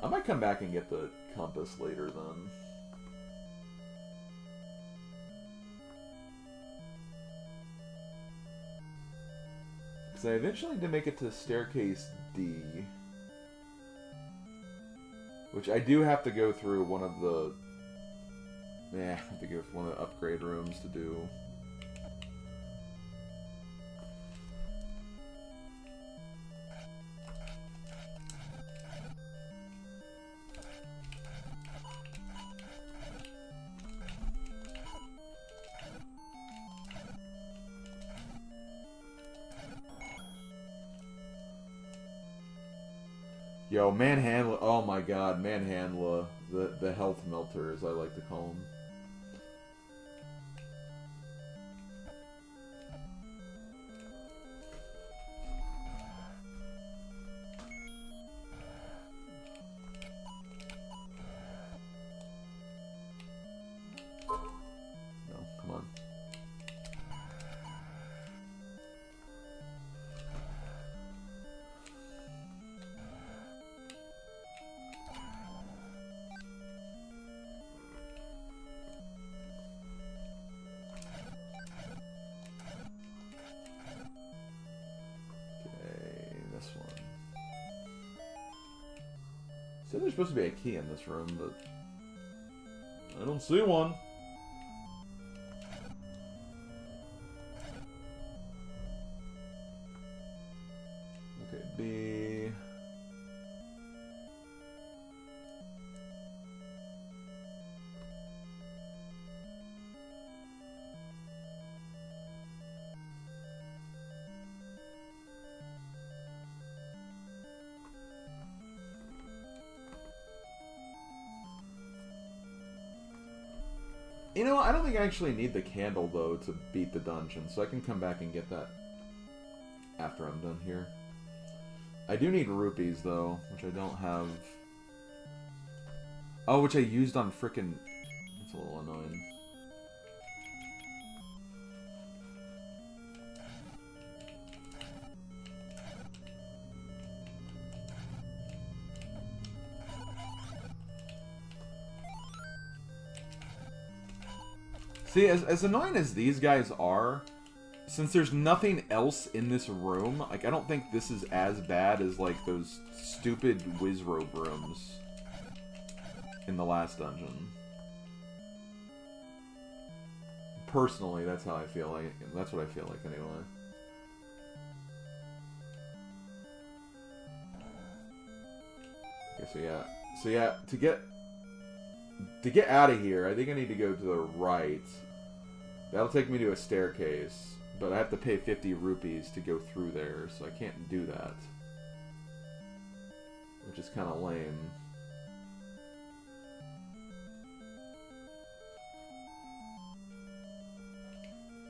I might come back and get the compass later, then. Because I eventually need to make it to staircase D. Which I do have to go through one of the... Yeah, I have to go through one of the upgrade rooms to do. Yo, Manhandla, oh my god, Manhandla, the health melter, as I like to call him. Said there's supposed to be a key in this room, but I don't see one. Okay, B. You know, I don't think I actually need the candle, though, to beat the dungeon, so I can come back and get that after I'm done here. I do need rupees, though, which I don't have. Oh, which I used on frickin'... That's a little annoying. See, as annoying as these guys are, since there's nothing else in this room, like, I don't think this is as bad as, like, those stupid Wizrobe rooms in the last dungeon. Personally, that's how I feel like. That's what I feel like, anyway. Okay, so yeah, to get out of here, I think I need to go to the right. That'll take me to a staircase, but I have to pay 50 rupees to go through there, so I can't do that. Which is kind of lame.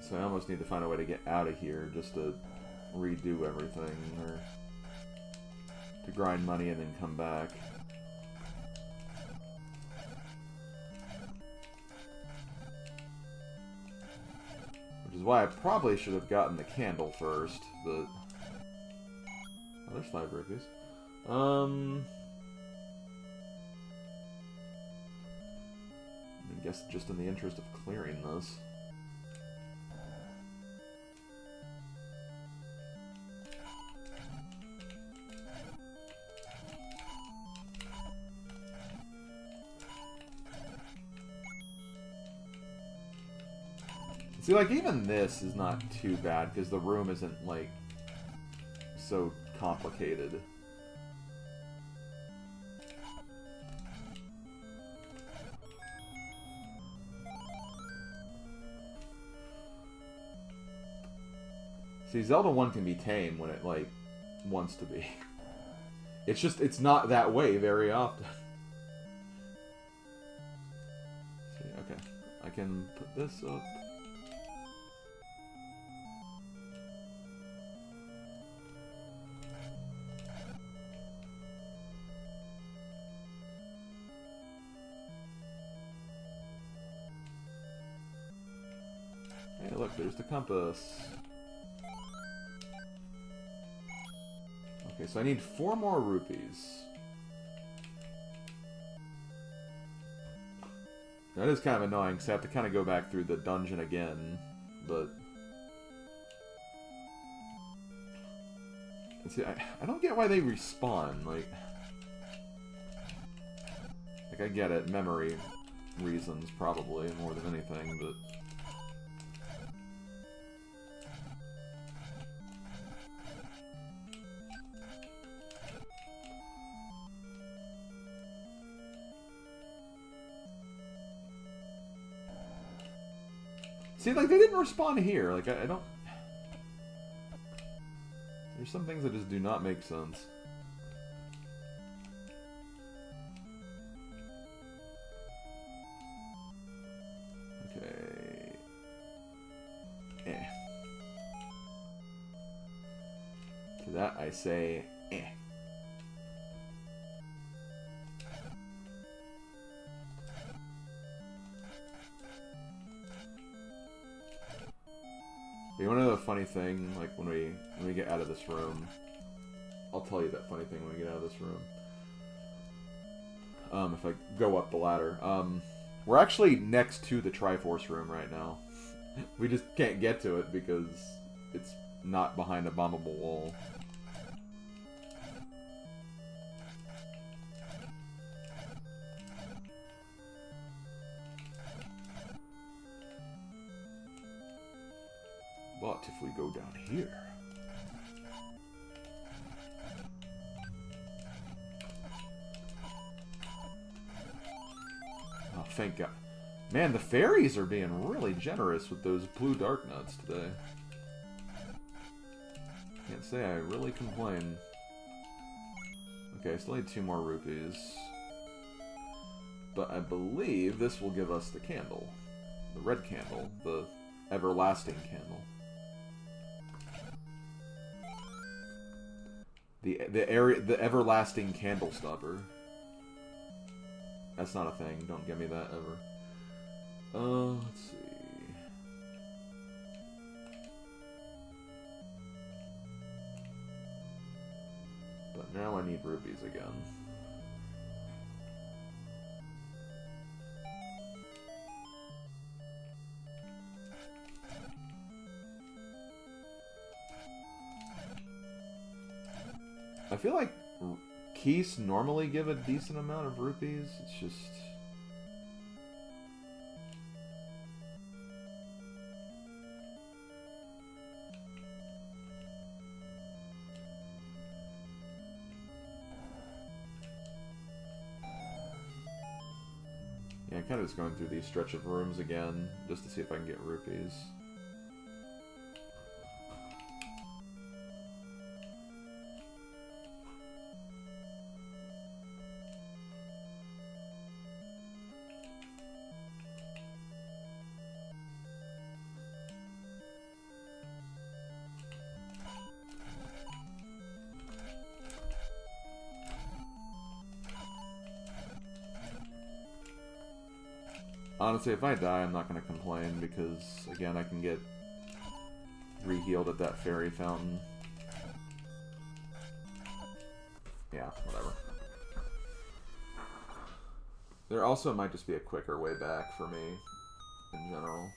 So I almost need to find a way to get out of here just to redo everything, or to grind money and then come back. Which is why I probably should have gotten the candle first, but... Oh, there's 5 rupees. I guess just in the interest of clearing this. See, like, even this is not too bad, because the room isn't, like, so complicated. See, Zelda 1 can be tame when it, like, wants to be. It's just, it's not that way very often. See, okay. I can put this up. Hey, look, there's the compass. Okay, so I need 4 more rupees. That is kind of annoying, because I have to kind of go back through the dungeon again, but... See, I don't get why they respawn, like... Like, I get it, memory reasons, probably, more than anything, but... See, like, they didn't respawn here. Like, I don't... There's some things that just do not make sense. Okay... To that I say, You wanna know the funny thing, like, when we get out of this room? I'll tell you that funny thing when we get out of this room. If I go up the ladder. We're actually next to the Triforce room right now. We just can't get to it because it's not behind a bombable wall. But if we go down here... Oh, thank God. Man, the fairies are being really generous with those blue dark nuts today. Can't say I really complain. Okay, I still need 2 more rupees. But I believe this will give us the candle. The red candle. The everlasting candle. The everlasting candle stopper. That's not a thing. Don't give me that ever. Let's see. But now I need rupees again. I feel like keys normally give a decent amount of rupees. It's just... Yeah, I'm kind of just going through these stretch of rooms again, just to see if I can get rupees. Honestly, if I die, I'm not going to complain, because, again, I can get re-healed at that fairy fountain. Yeah, whatever. There also might just be a quicker way back for me, in general.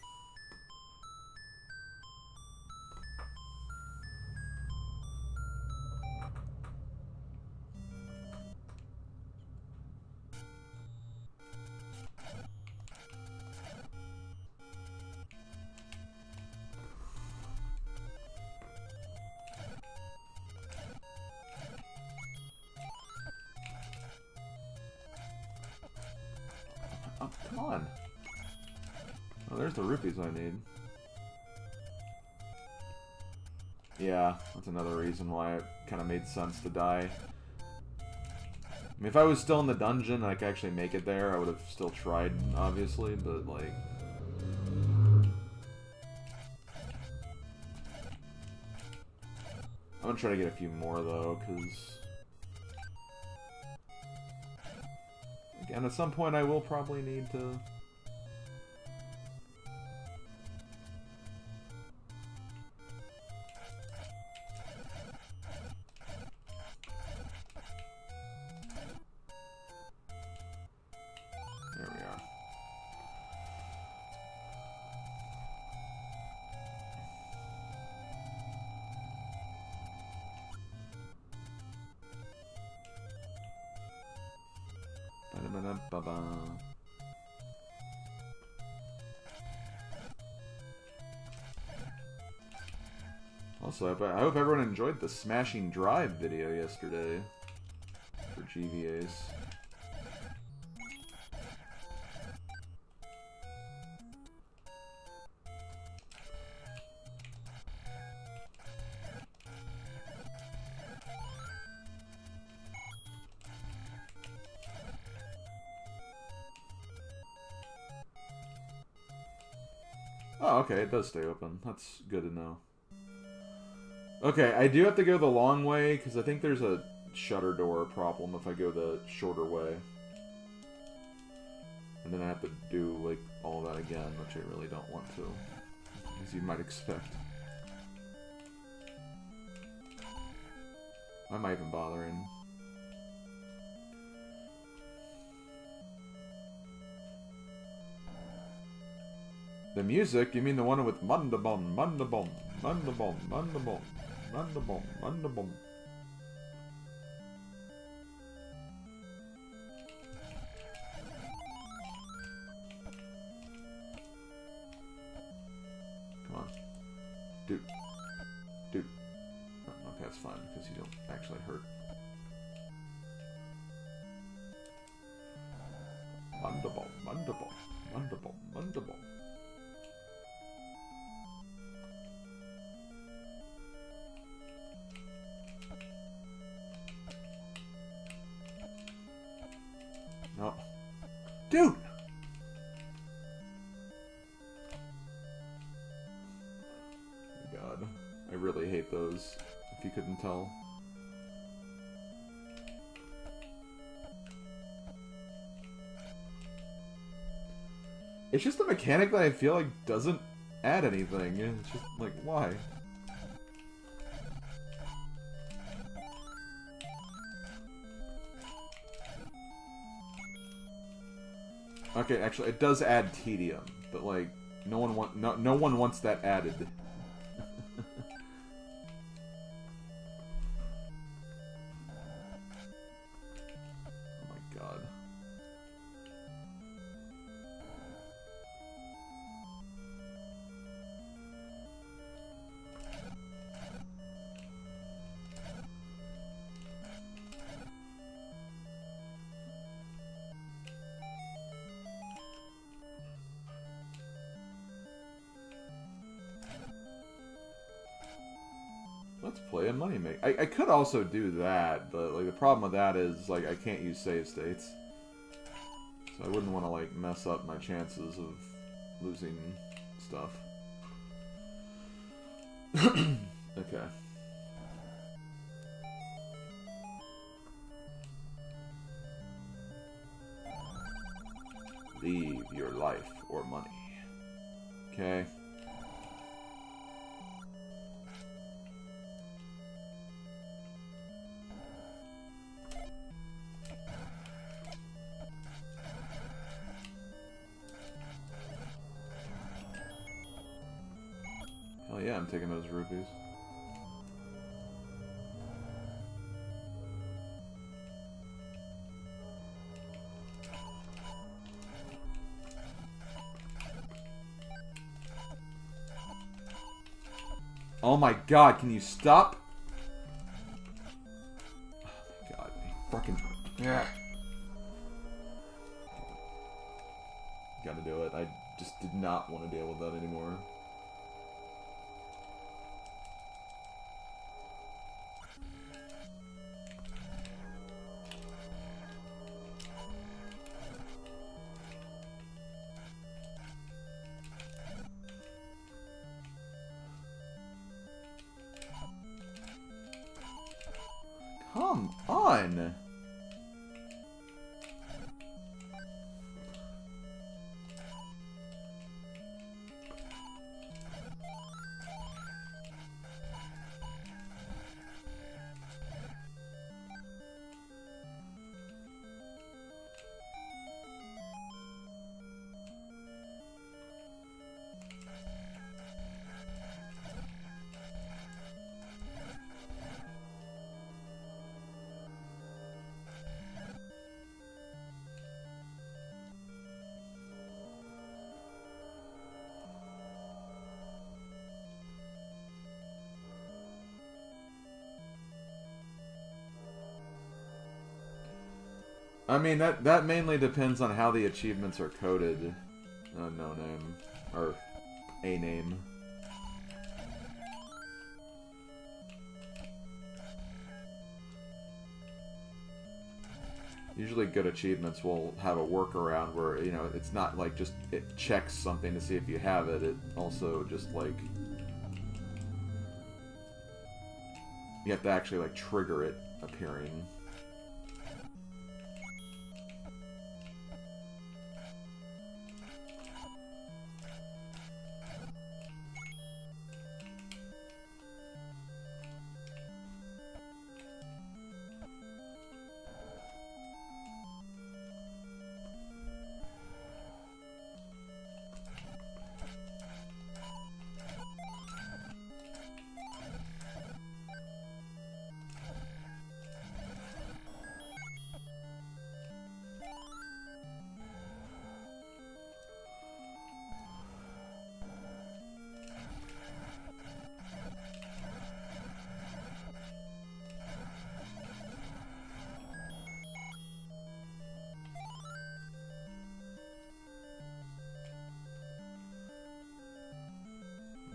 Oh, come on. Oh, there's the rupees I need. Yeah, that's another reason why it kind of made sense to die. I mean, if I was still in the dungeon and I could actually make it there, I would have still tried, obviously, but, like... I'm gonna try to get a few more, though, because... Again, at some point I will probably need to... There we are. Ba-da-ba-da-ba-ba. Also, I hope everyone enjoyed the Smashing Drive video yesterday for GVAs. Oh, okay, it does stay open. That's good to know. Okay, I do have to go the long way, because I think there's a shutter door problem if I go the shorter way. And then I have to do, like, all that again, which I really don't want to, as you might expect. Why am I even bothering? The music? You mean the one with Mundabom, Mundabom, Mundabom, Mundabom, Mundabom, Mundabom. Come on. Dude. Dude. Oh, okay, that's fine, because you don't actually hurt. Mandible, mandible, mandible, mandible. No. Dude! Oh my god. I really hate those, if you couldn't tell. It's just a mechanic that I feel like doesn't add anything. It's just like, why? Okay, actually, it does add tedium, but like, no one wants that added. Oh my god. Let's play a moneymaker. I could also do that, but like the problem with that is like I can't use save states, so I wouldn't want to like mess up my chances of losing stuff. Okay. Leave your life or money. Okay. Hell yeah, I'm taking those rupees. Oh my god, can you stop? Oh my god, fucking... Yeah. Gotta do it. I just did not want to deal with that anymore. Come on! I mean, that mainly depends on how the achievements are coded. No name. Or a name. Usually good achievements will have a workaround where, you know, it's not like just it checks something to see if you have it. It also just like... you have to actually like trigger it appearing.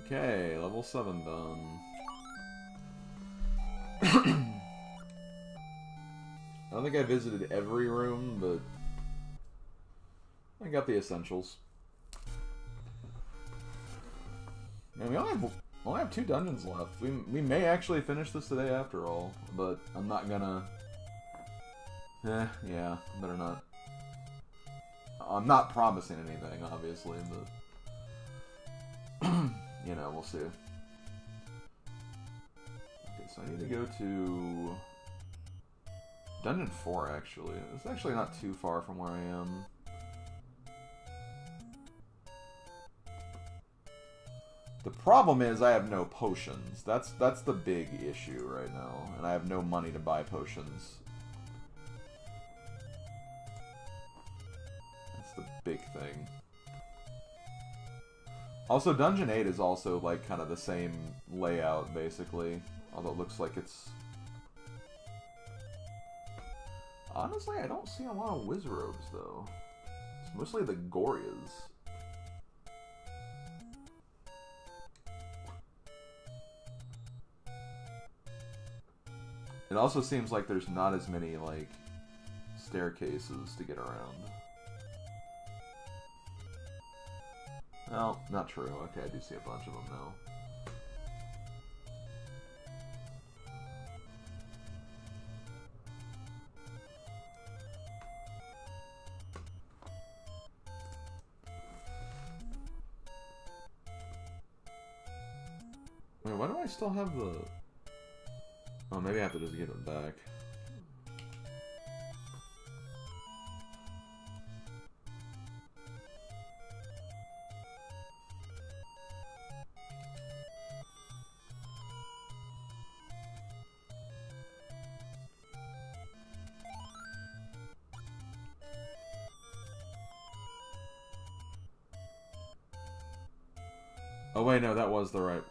Okay, level 7 done. I don't think I visited every room, but I got the essentials. Man, we only have 2 dungeons left. We may actually finish this today after all, but I'm not gonna... yeah, better not. I'm not promising anything, obviously, but... you know, we'll see. Okay, so I need to go to... Dungeon 4, actually. It's actually not too far from where I am. The problem is I have no potions. That's the big issue right now, and I have no money to buy potions. That's the big thing. Also, Dungeon 8 is also, like, kind of the same layout, basically. Although it looks like it's... Honestly, I don't see a lot of Wizrobes, though. It's mostly the Gorias. It also seems like there's not as many, like, staircases to get around. Well, not true. Okay, I do see a bunch of them now. Wait, why do I still have the... Oh, maybe I have to just get it back. Oh wait, no, that was the right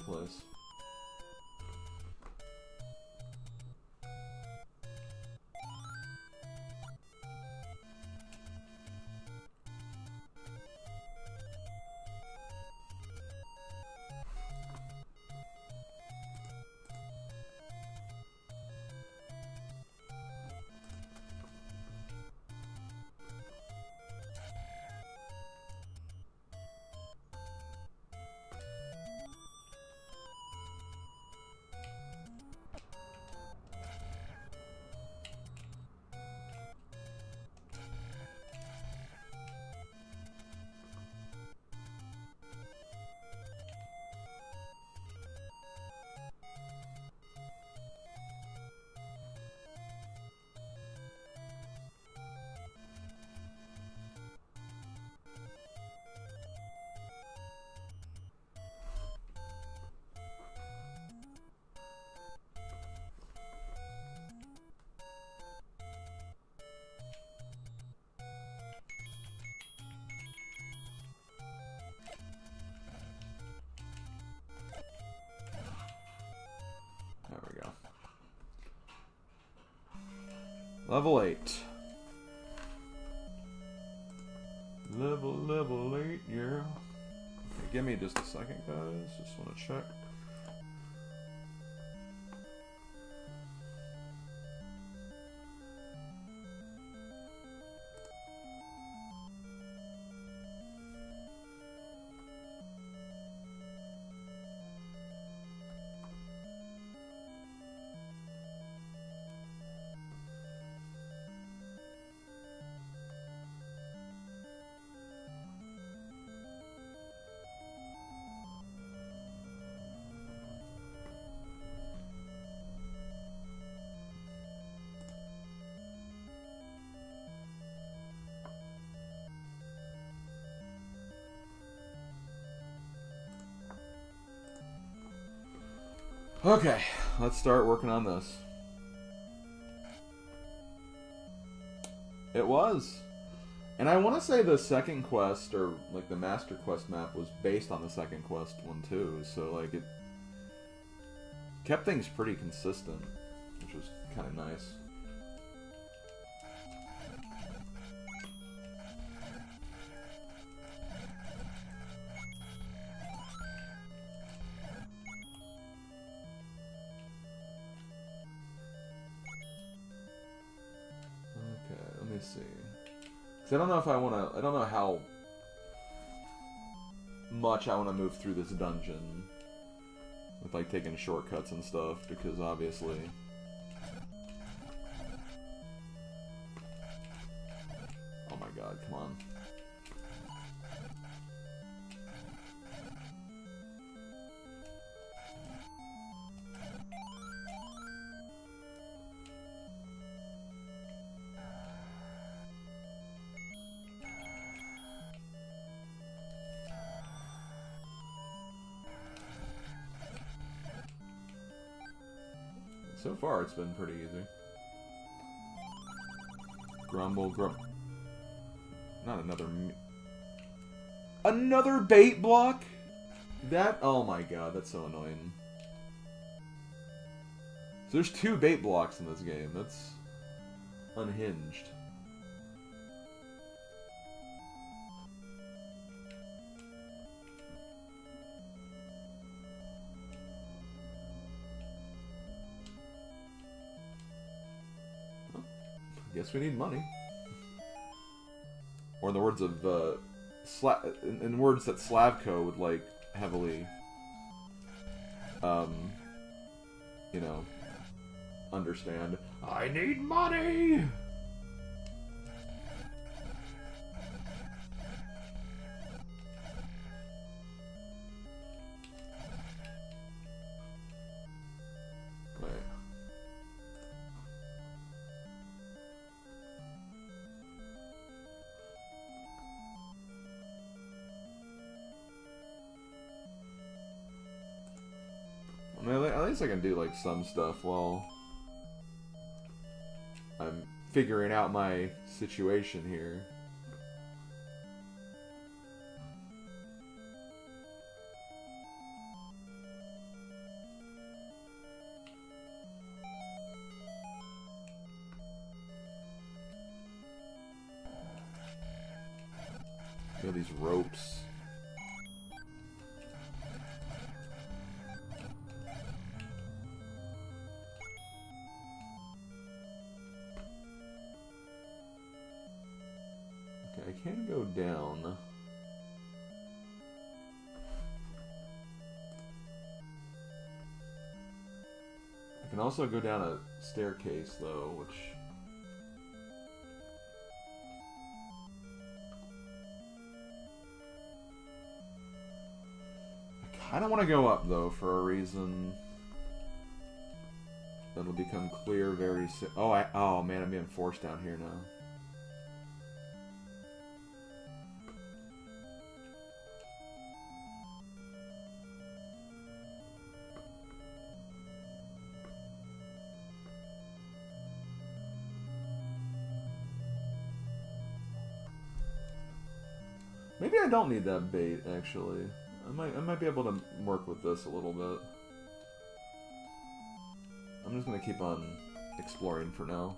place. There we go. Level 8. Level 8, yeah. Okay, give me just a second, guys. Just want to check. Okay, let's start working on this. It was. And I want to say the second quest, or like the Master Quest map, was based on the second quest one too, so like it kept things pretty consistent, which was kind of nice. me see. Because I don't know if I want to... I don't know how much I want to move through this dungeon. With, like, taking shortcuts and stuff, because obviously... Oh my god, come on. So far, it's been pretty easy. Grumble, grumble. Not another... Another bait block? That... Oh my god, that's so annoying. So there's 2 bait blocks in this game. That's... unhinged. Guess we need money. Or in the words of, in words that Slavko would, like, heavily, you know, understand. I need money! At least I can do, like, some stuff while I'm figuring out my situation here. You know, these ropes. I can go down. I can also go down a staircase, though, which... I kind of want to go up, though, for a reason that'll become clear very soon. Oh, man, I'm being forced down here now. Maybe I don't need that bait, actually. I might be able to work with this a little bit. I'm just gonna keep on exploring for now.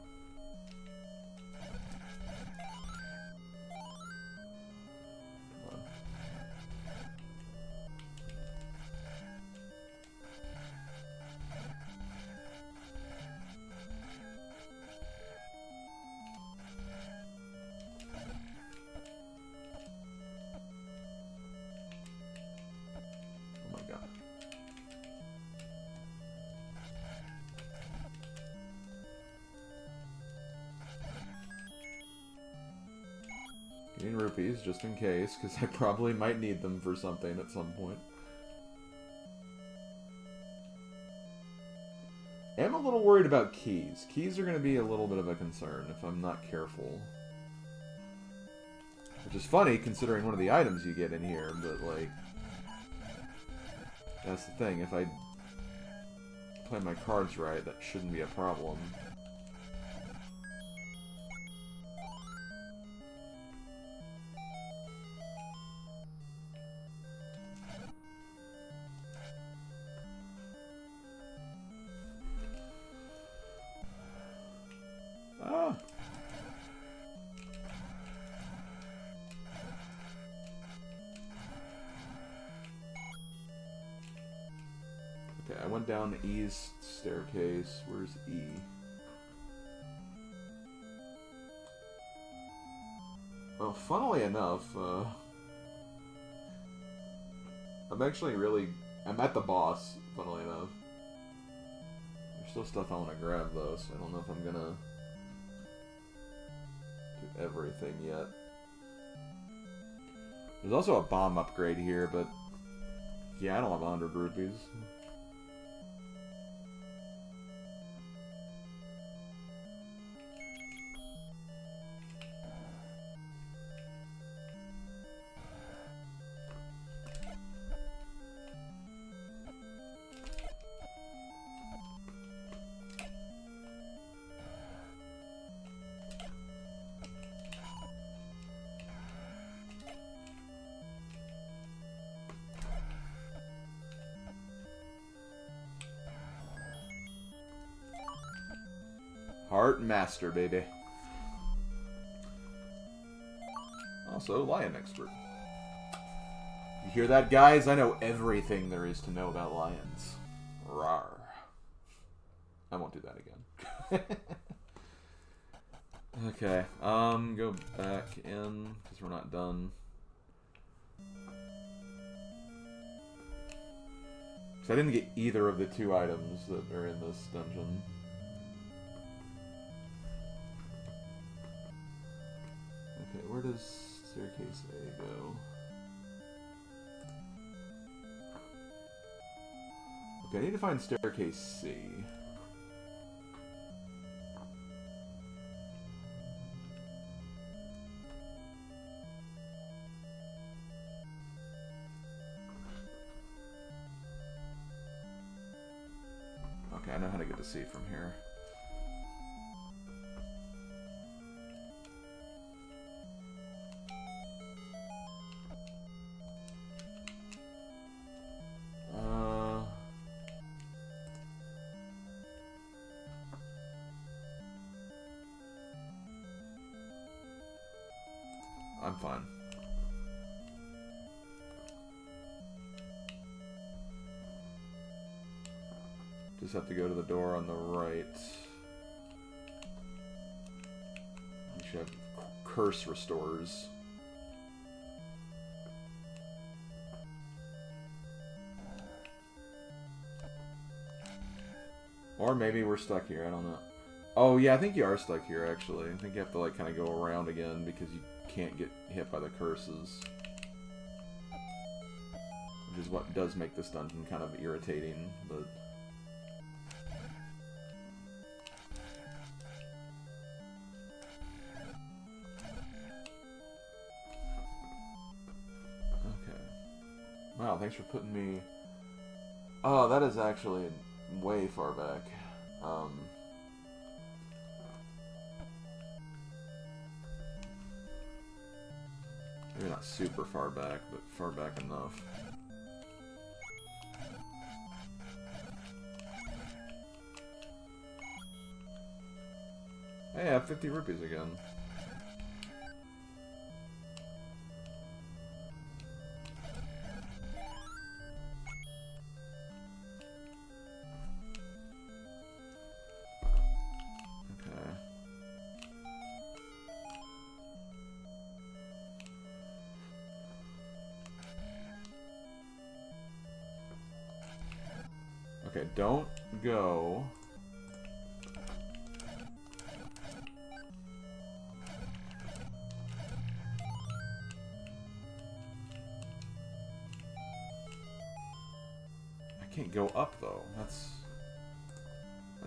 Getting rupees, just in case, because I probably might need them for something at some point. I'm a little worried about keys. Keys are going to be a little bit of a concern if I'm not careful. Which is funny, considering one of the items you get in here, but, like... That's the thing, if I play my cards right, that shouldn't be a problem. Okay, I went down the E's staircase. Where's E? Oh, funnily enough, I'm actually I'm at the boss, funnily enough. There's still stuff I want to grab, though, so I don't know if I'm gonna do everything yet. There's also a bomb upgrade here, but yeah, I don't have 100 rupees. Heart Master, baby. Also, Lion Expert. You hear that, guys? I know everything there is to know about lions. Rawr. I won't do that again. Okay, go back in, because we're not done. So I didn't get either of the 2 items that are in this dungeon. Okay, where does staircase A go? Okay, I need to find staircase C. Okay, I know how to get to C from here. I'm fine. Just have to go to the door on the right. You should have curse restores. Or maybe we're stuck here, I don't know. Oh yeah, I think you are stuck here actually. I think you have to like kind of go around again because you can't get hit by the curses. Which is what does make this dungeon kind of irritating, but... Okay. Wow, thanks for putting me... Oh, that is actually way far back. Maybe not super far back, but far back enough. Hey, I have 50 rupees again. Okay, don't go. I can't go up though. That's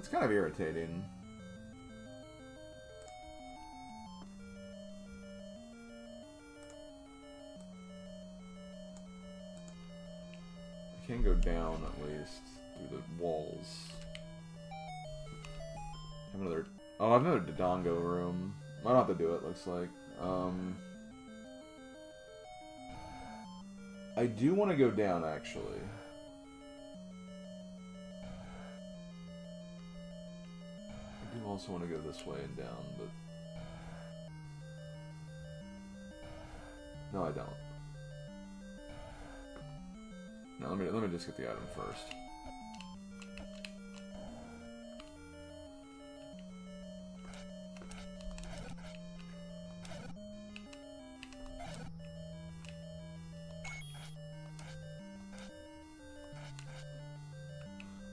kind of irritating. I can go down at least. Through the walls. I have another... Oh, I have another Dodongo room. I don't have to do it, looks like. I do want to go down, actually. I do also want to go this way and down, but... No, I don't. No, let me just get the item first.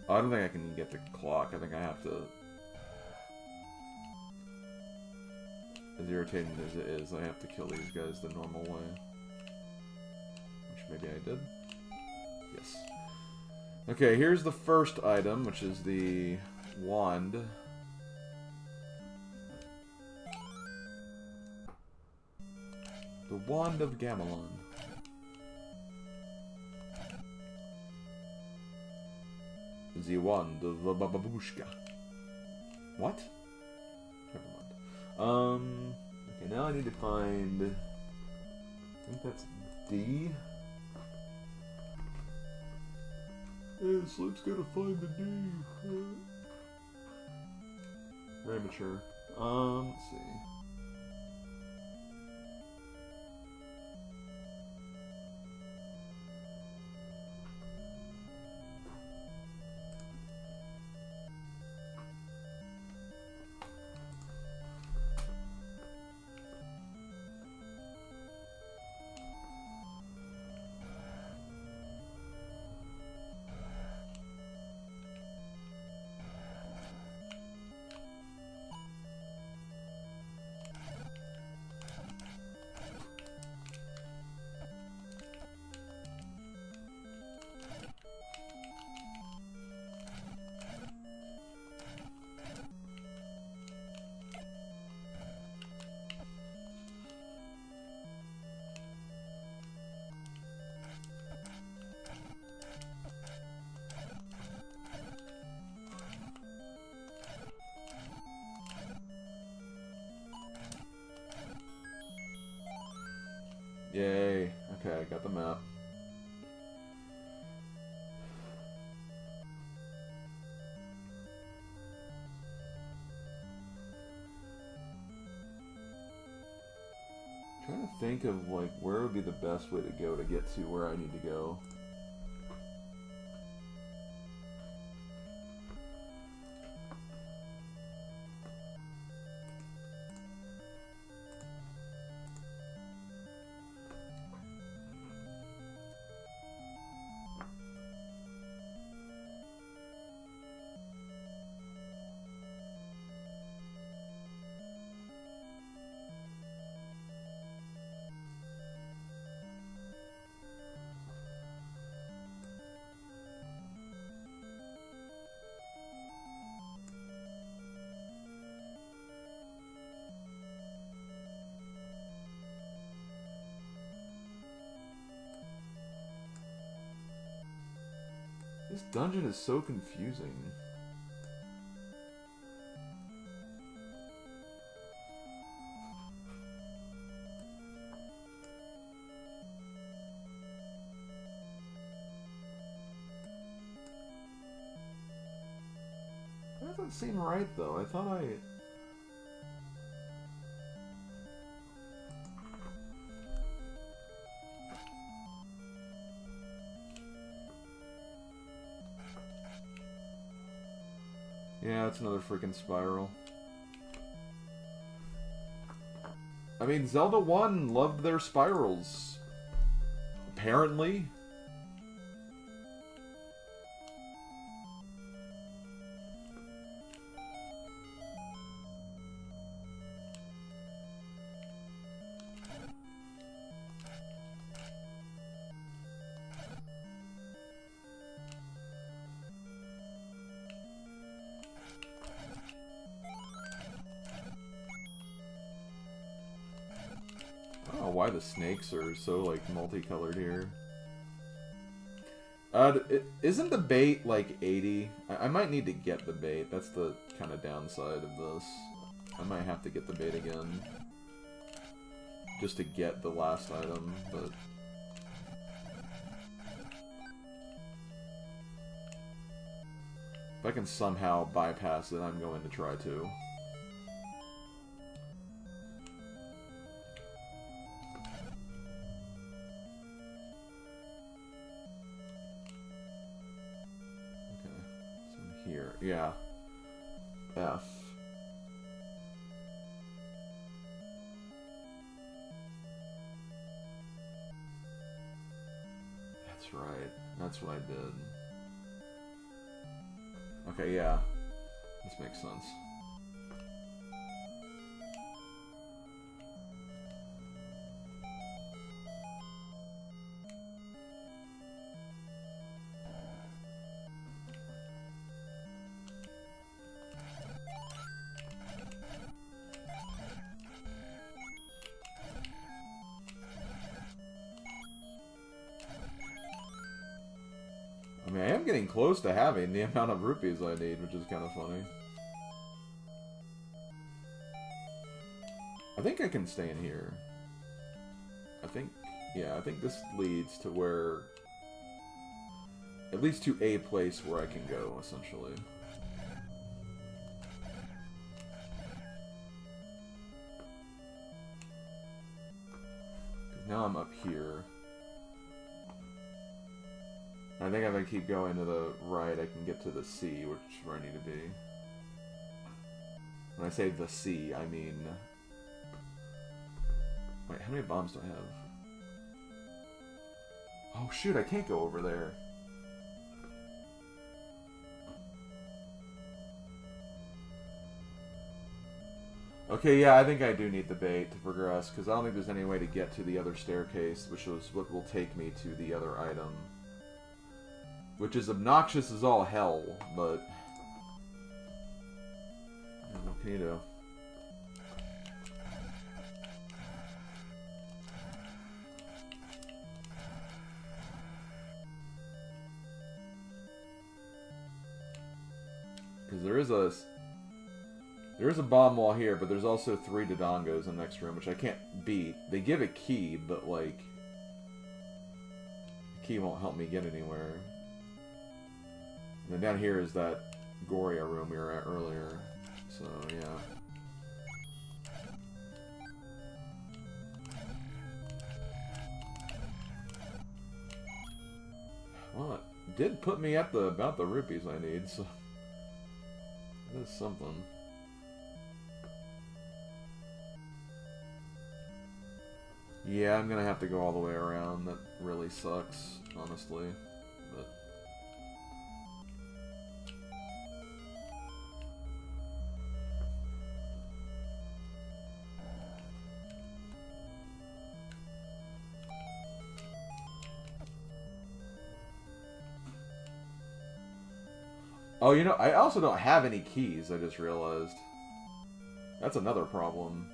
Oh, I don't think I can get the clock. I think I have to... As irritating as it is, I have to kill these guys the normal way. Which maybe I did. Yes. Okay, here's the first item, which is the wand. The Wand of Gamelon. The Wand of Babushka. What? Never mind. Okay, now I need to find... I think that's D. Yeah, Slip's gotta find the D. Very mature. Let's see. Yay. Okay, I got the map. I'm trying to think of, like, where would be the best way to go to get to where I need to go. This dungeon is so confusing. That doesn't seem right, though. I thought I... Yeah, it's another freaking spiral. I mean, Zelda 1 loved their spirals. Apparently. Why the snakes are so, like, multicolored here. Isn't the bait, like, 80? I might need to get the bait. That's the kind of downside of this. I might have to get the bait again. Just to get the last item, but... If I can somehow bypass it, I'm going to try to. Here, yeah. F. That's right. That's what I did. Okay, yeah. This makes sense. I mean, I am getting close to having the amount of rupees I need, which is kind of funny. I think I can stay in here. I think this leads to where... At least to a place where I can go, essentially. Now I'm up here. I think if I keep going to the right, I can get to the sea, which is where I need to be. When I say the sea, I mean... Wait, how many bombs do I have? Oh shoot, I can't go over there. Okay, yeah, I think I do need the bait to progress, because I don't think there's any way to get to the other staircase, which is what will take me to the other item. Which is obnoxious as all hell, but... What can you do? Because there is a bomb wall here, but there's also 3 Dodongos in the next room, which I can't beat. They give a key, but, like... The key won't help me get anywhere. And then down here is that Goria room we were at earlier. So, yeah. Well, it did put me at about the rupees I need, so... That is something. Yeah, I'm gonna have to go all the way around. That really sucks, honestly. But... Oh, you know, I also don't have any keys, I just realized. That's another problem.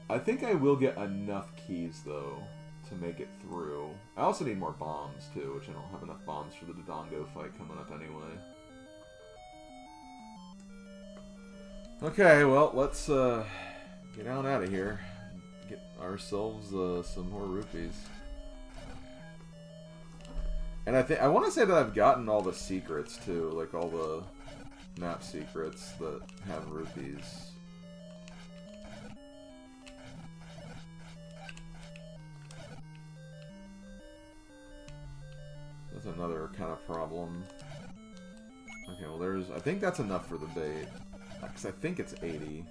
I think I will get enough keys, though, to make it through. I also need more bombs, too, which I don't have enough bombs for the Dodongo fight coming up anyway. Okay, well, let's get on out of here. Get ourselves some more rupees. And I want to say that I've gotten all the secrets, too. Like, all the map secrets that have rupees. That's another kind of problem. Okay, well there's... I think that's enough for the bait. Because I think it's 80.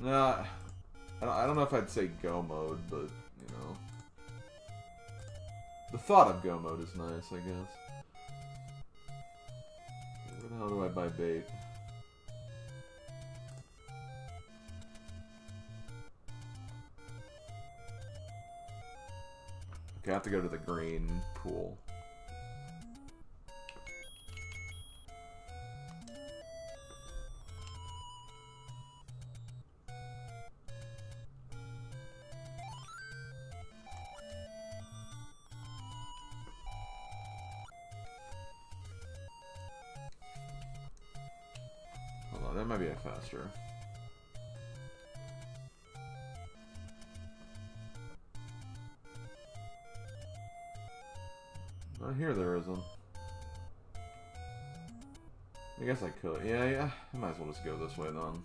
Nah, I don't know if I'd say go mode, but, you know. The thought of go mode is nice, I guess. Where the hell do I buy bait? Okay, I have to go to the green pool. That might be a faster. Not here there isn't. I guess I could. Yeah, I might as well just go this way then.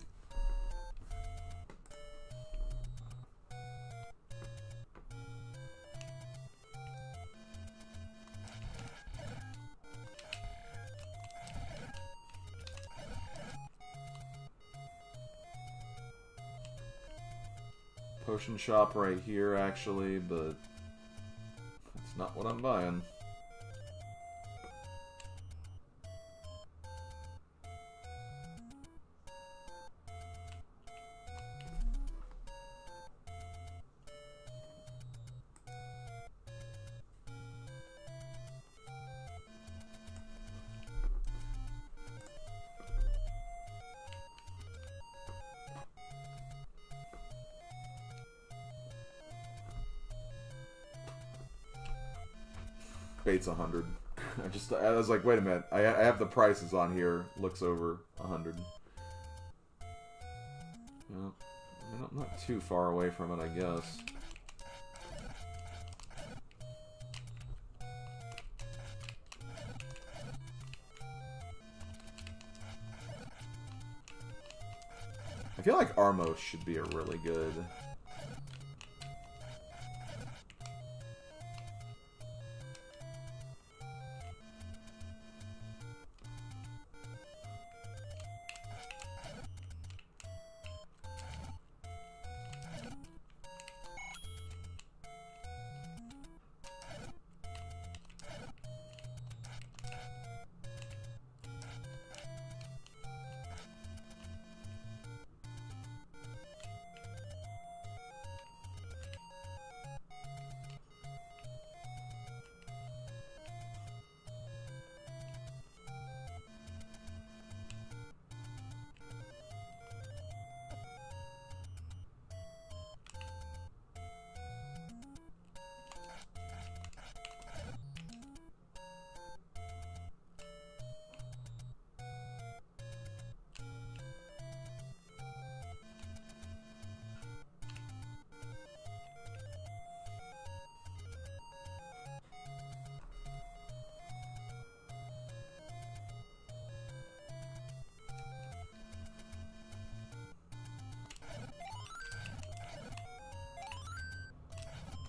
Potion shop right here, actually, but that's not what I'm buying. Bait's 100. I was like, wait a minute. I have the prices on here. Looks over 100. Well, I'm not too far away from it, I guess. I feel like Armos should be a really good...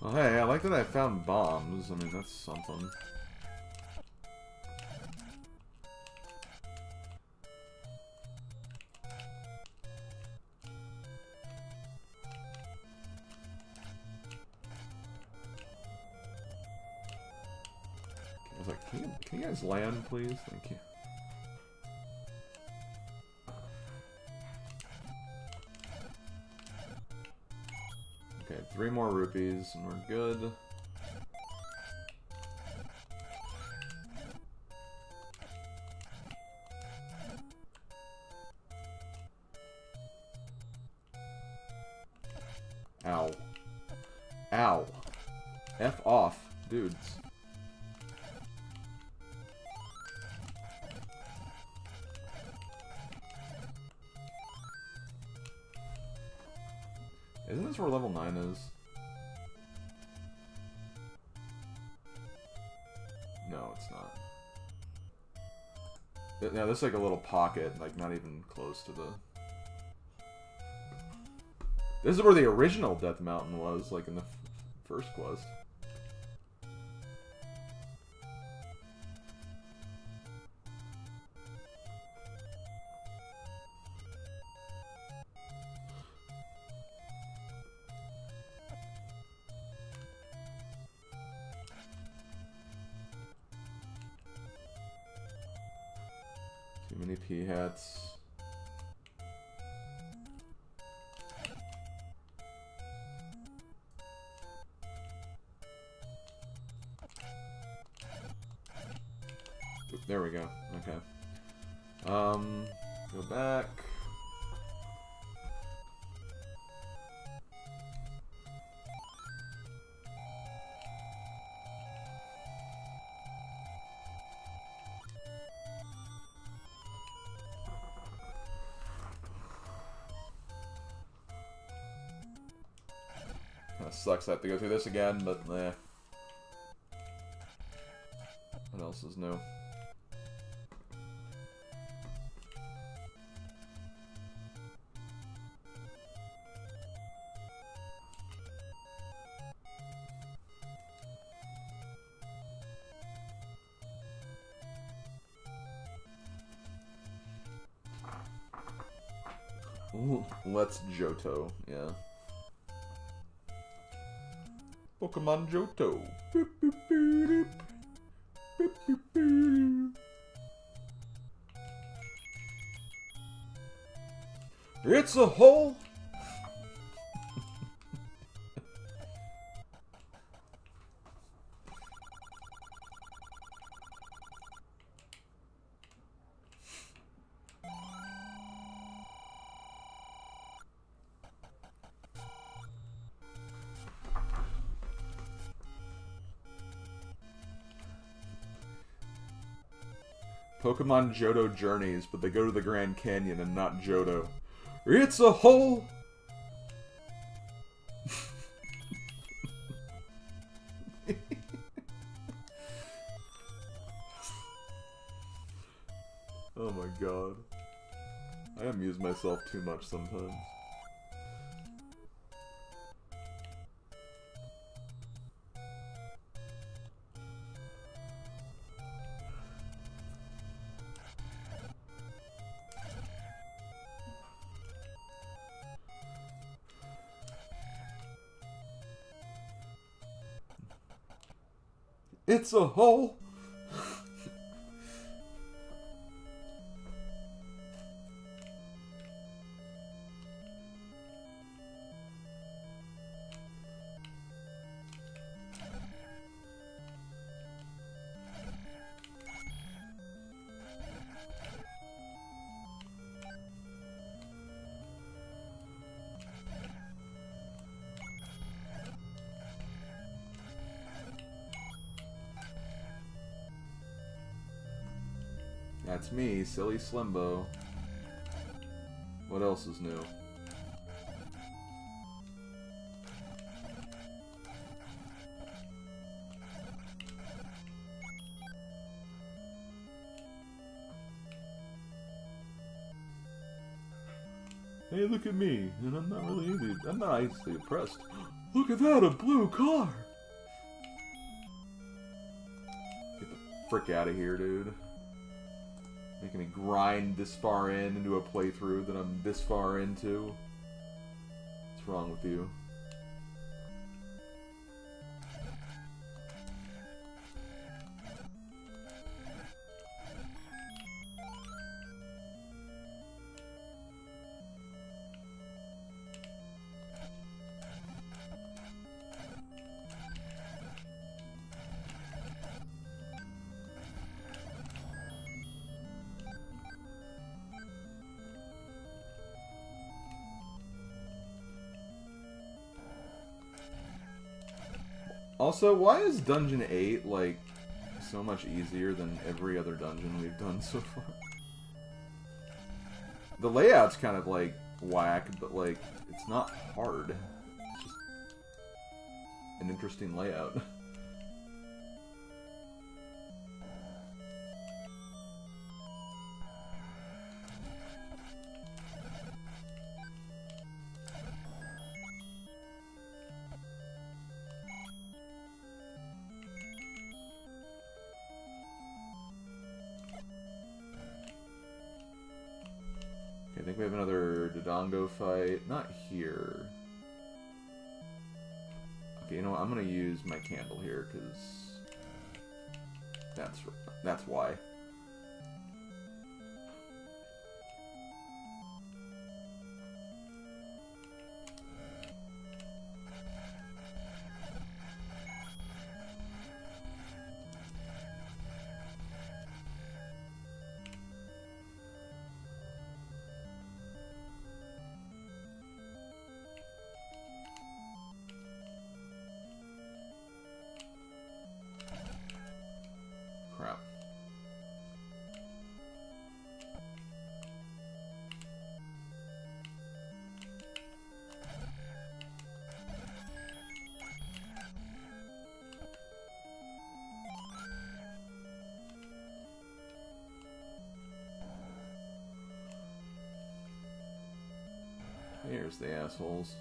Well, hey, I like that I found bombs. I mean, that's something. I was like, can you guys land, please? Thank you. Okay, 3 more rupees and we're good. Ow. Ow. F off, dudes. Isn't this where level 9 is? No, it's not. Now, this is like a little pocket, like not even close to the... This is where the original Death Mountain was, like in the first quest. Too many P-hats. There we go. Okay. Go back. Kinda sucks I have to go through this again, but eh. What else is new? Let's Johto, yeah. Pokemon Johto. Boop, boop, boop, boop, boop, boop. It's a hole! Pokemon Johto journeys, but they go to the Grand Canyon and not Johto. It's a hole! Oh my god. I amuse myself too much sometimes. It's a hole! That's me, Silly Slimbo. What else is new? Hey, look at me, and I'm not easily impressed. Look at that, a blue car! Get the frick out of here, dude. Making me grind this far into a playthrough that I'm this far into. What's wrong with you? Also, why is Dungeon 8, like, so much easier than every other dungeon we've done so far? The layout's kind of, like, whack, but, like, it's not hard. It's just an interesting layout. I think we have another Dodongo fight. Not here. Okay, you know what? I'm gonna use my candle here, because that's why. Crap. Here's the assholes.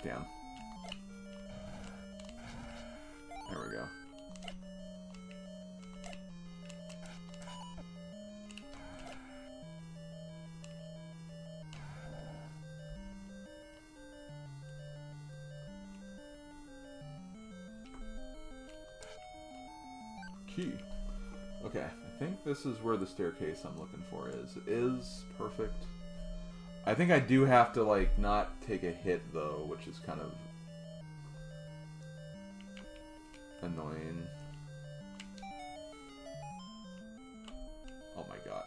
Damn. key. Okay, I think this is where the staircase I'm looking for is. It is perfect. I think I do have to, like, not take a hit, though, which is kind of annoying. Oh my god.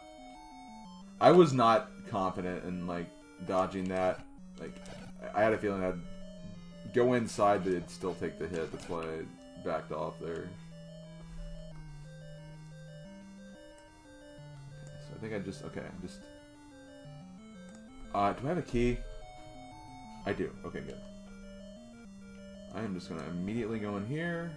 I was not confident in, like, dodging that. Like, I had a feeling I'd go inside, but it'd still take the hit. That's why I backed off there. So I think I just... Okay, just... do I have a key? I do. Okay, good. I am just gonna immediately go in here.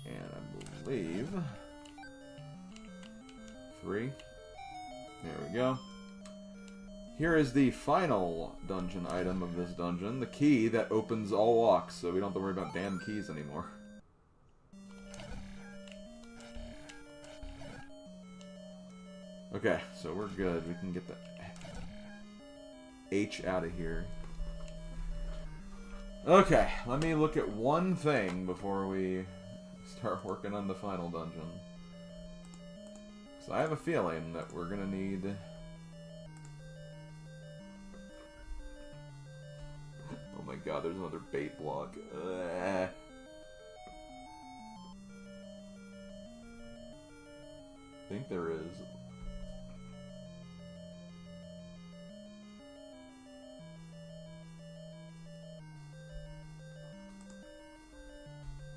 And I believe... 3. There we go. Here is the final dungeon item of this dungeon, the key that opens all locks, so we don't have to worry about damn keys anymore. Okay, so we're good. We can get the H out of here. Okay, let me look at one thing before we start working on the final dungeon. So I have a feeling that we're gonna need... Oh my god, there's another bait block. I think there is.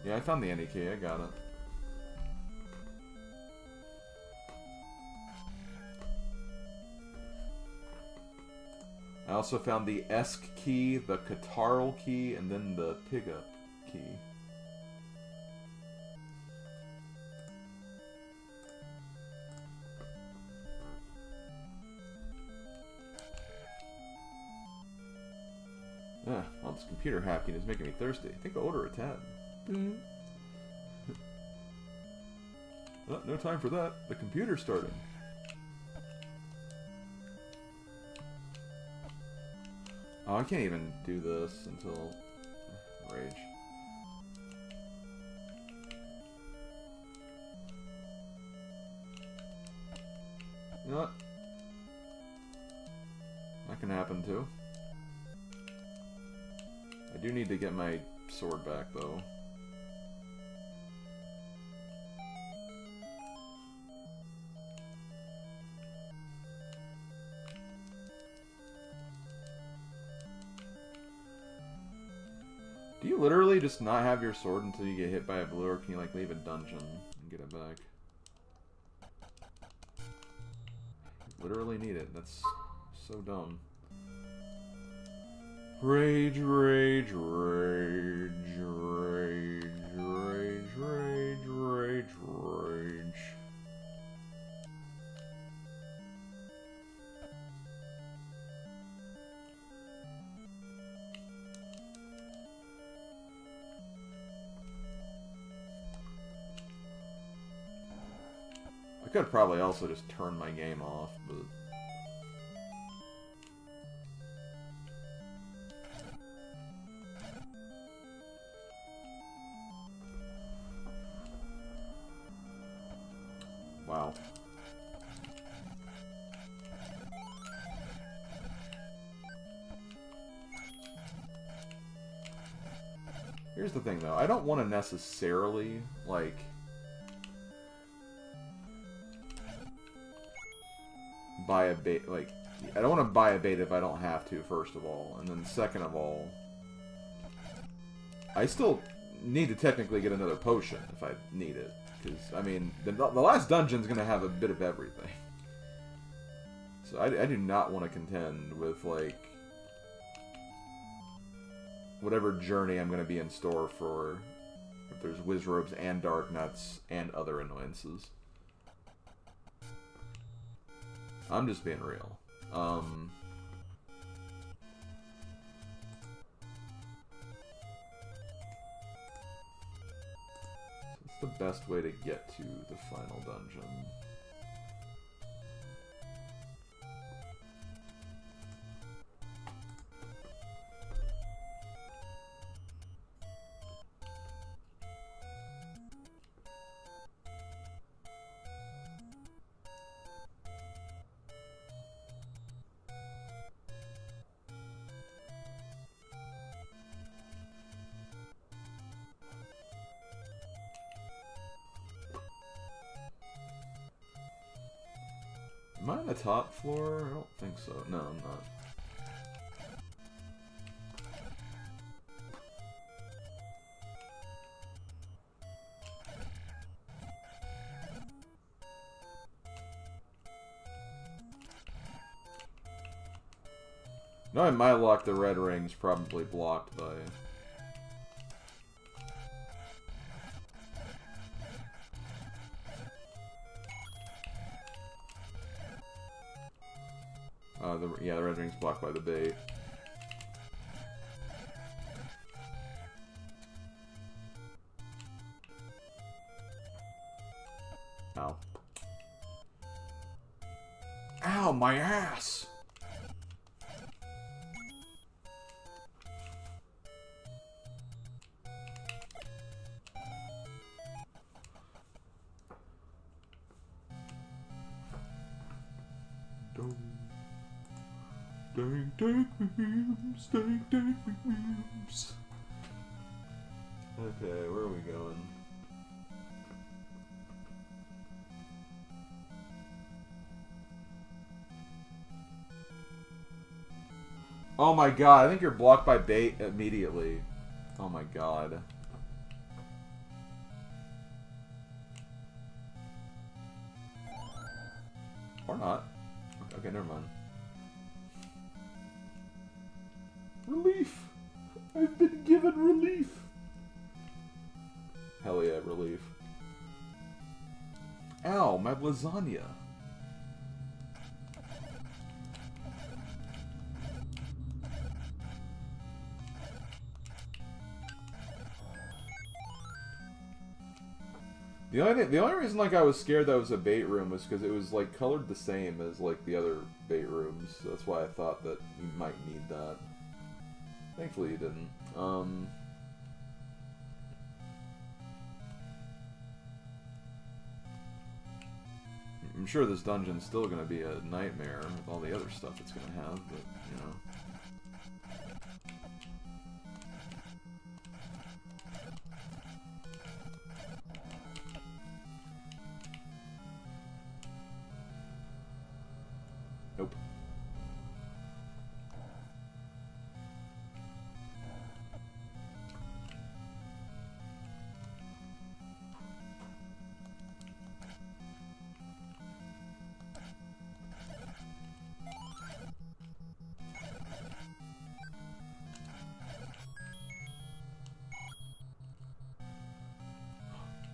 Yeah, I found the any key, I got it. I also found the Esk key, the Catarl key, and then the Pickup key. Yeah, well, this computer hacking is making me thirsty. I think I'll order a tab. Oh, no time for that. The computer's starting. Oh, I can't even do this until... Rage. You know what? That can happen too. I do need to get my sword back though. Do you literally just not have your sword until you get hit by a blue, or can you like leave a dungeon and get it back? You literally need it. That's so dumb. Rage, rage, rage, rage, rage, rage, rage, rage. I could probably also just turn my game off, but... Wow. Here's the thing, though. I don't want to necessarily, like... buy a bait, like... I don't want to buy a bait if I don't have to, first of all. And then second of all... I still need to technically get another potion if I need it. Because, I mean, the last dungeon's going to have a bit of everything. So I do not want to contend with, like, whatever journey I'm going to be in store for. If there's Wizrobes and Dark Nuts and other annoyances. I'm just being real. What's the best way to get to the final dungeon? Am I on the top floor? I don't think so. No, I'm not. No, I might lock the red rings, probably blocked by... yeah, the red ring's blocked by the bait. Ow. Ow, my ass! Okay, where are we going? Oh my god, I think you're blocked by bait immediately. Oh my god. Or not. Okay, never mind. Relief! I've been given relief! Hell yeah, relief. Ow, my lasagna. The only reason like I was scared that was a bait room was because it was like colored the same as like the other bait rooms. So that's why I thought that you might need that. Thankfully you didn't. I'm sure this dungeon's still gonna be a nightmare with all the other stuff it's gonna have, but you know. Nope.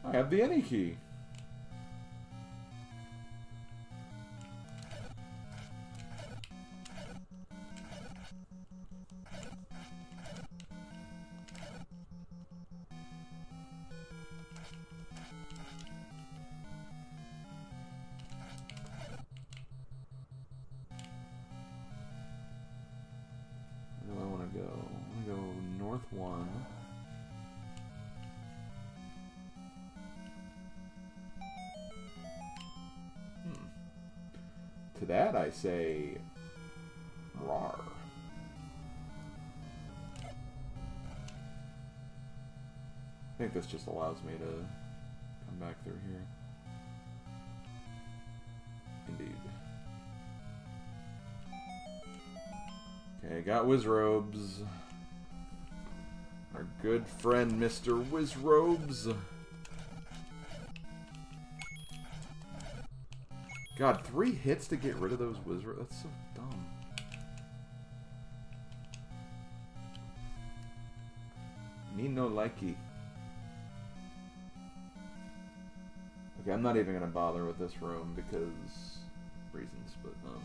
I have the any key. Where do I want to go? I want to go north 1. To that I say, rawr. I think this just allows me to come back through here. Indeed. Okay, got Wizrobes. Our good friend, Mr. Wizrobes. God, 3 hits to get rid of those Wizrobes? That's so dumb. Me no likey. Okay, I'm not even gonna bother with this room because reasons, but oh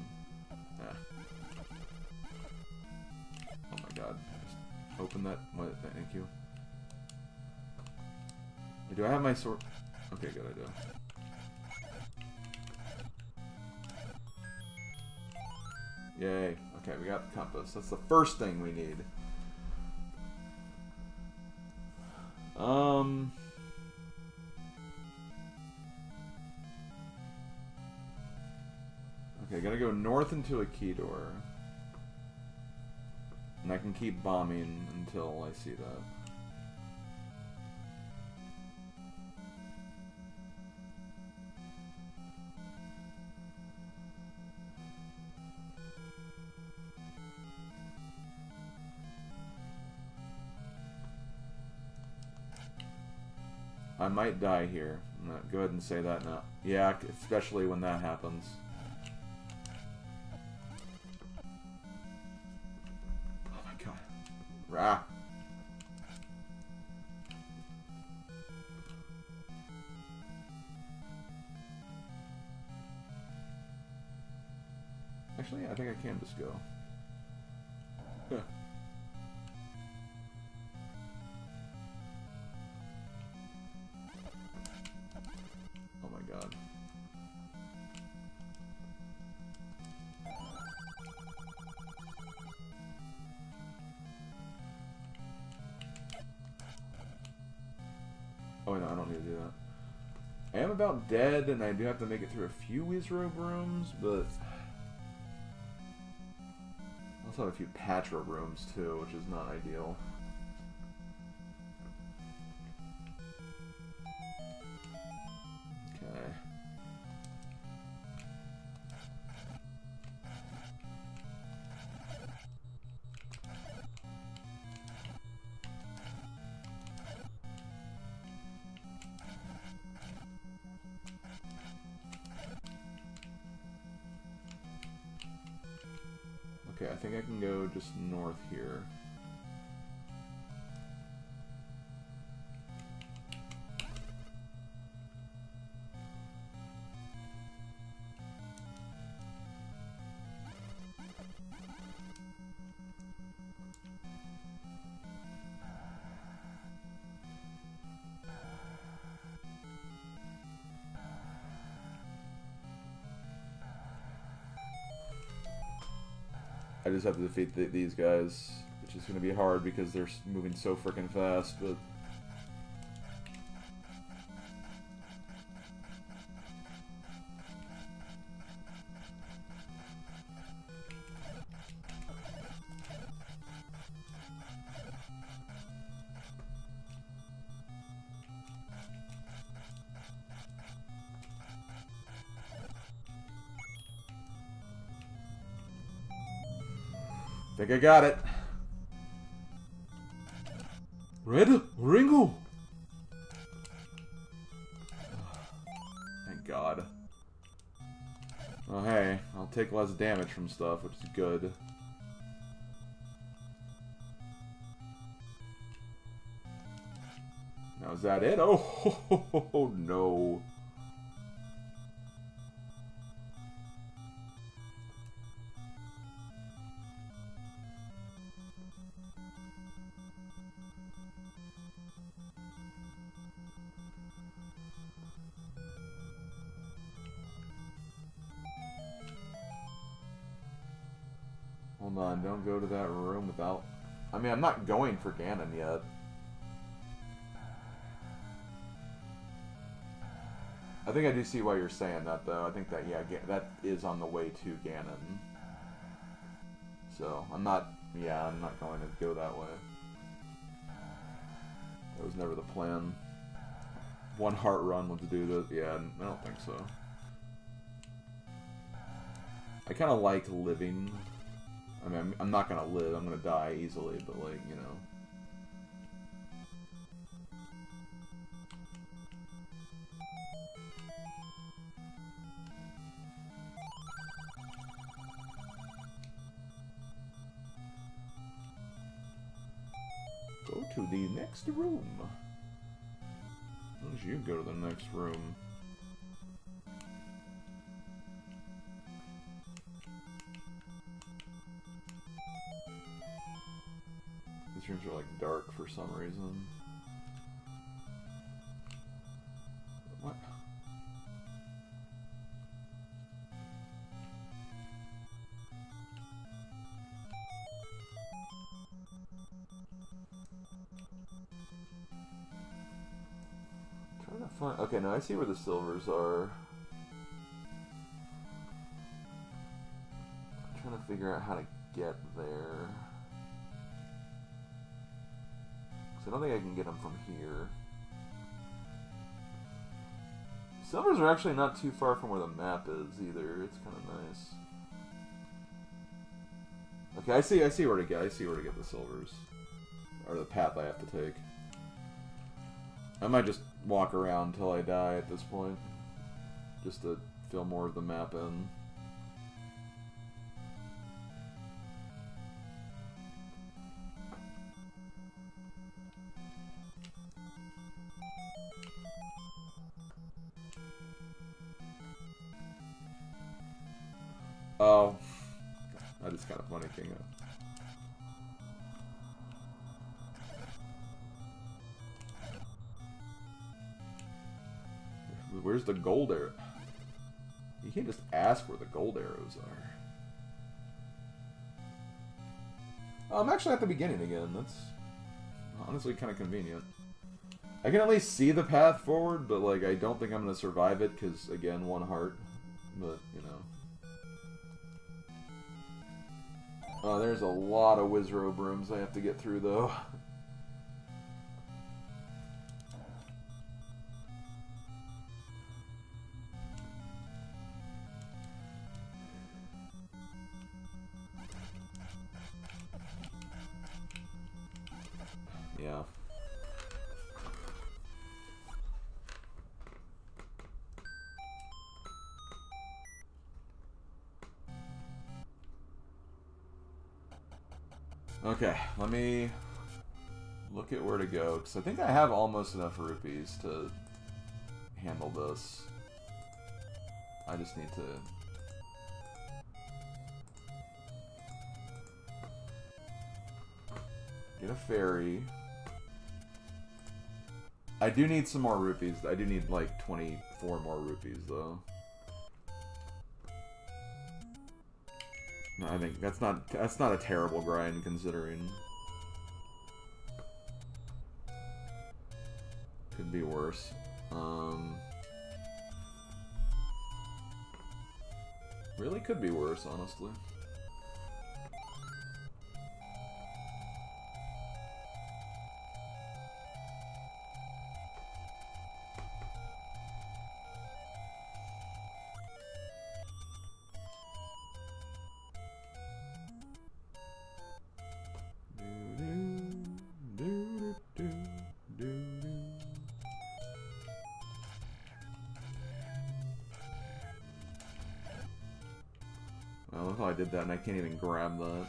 my god. Just open that. What? Thank you. Do I have my sword? Okay, good, I do. Yay. Okay, we got the compass. That's the first thing we need. Okay, gotta go north into a key door. And I can keep bombing until I see that. I might die here. Go ahead and say that now. Yeah, especially when that happens. Oh my god. Rah. Actually, I think I can just go. Huh. Oh my god. Oh no, I don't need to do that. I am about dead, and I do have to make it through a few Wizrobe rooms, but I also have a few Patra rooms too, which is not ideal. Okay. Okay, I think I can go just north here. I just have to defeat these guys, which is going to be hard because they're moving so freaking fast, but... I think I got it. Red Ringo! Thank God. Oh hey, I'll take less damage from stuff, which is good. Now is that it? Oh, no. Hold on, don't go to that room without... I mean, I'm not going for Ganon yet. I think I do see why you're saying that, though. I think that, yeah, that is on the way to Ganon. So, I'm not going to go that way. That was never the plan. One heart run was to do that. Yeah, I don't think so. I kind of like living... I mean, I'm not gonna live, I'm gonna die easily, but like, you know. Go to the next room. Why don't you go to the next room? These rooms are like dark for some reason. What? I'm trying to find. Okay, now I see where the silvers are. I'm trying to figure out how to get there. I don't think I can get them from here. Silvers are actually not too far from where the map is either. It's kind of nice. Okay, I see where to get. I see where to get the silvers, or the path I have to take. I might just walk around until I die at this point. Just to fill more of the map in. Oh. That is kind of funny, Kingo. Where's the gold arrow? You can't just ask where the gold arrows are. Oh, I'm actually at the beginning again. That's honestly kind of convenient. I can at least see the path forward, but like I don't think I'm gonna survive it because again, 1 heart. But you know. Oh, there's a lot of Wizrobe rooms I have to get through though. Yeah. Okay, let me look at where to go, because I think I have almost enough rupees to handle this. I just need to... get a ferry. I do need some more rupees. I do need like 24 more rupees though. No, I think that's not a terrible grind considering. Could be worse. Really could be worse, honestly. I love how I did that and I can't even grab that.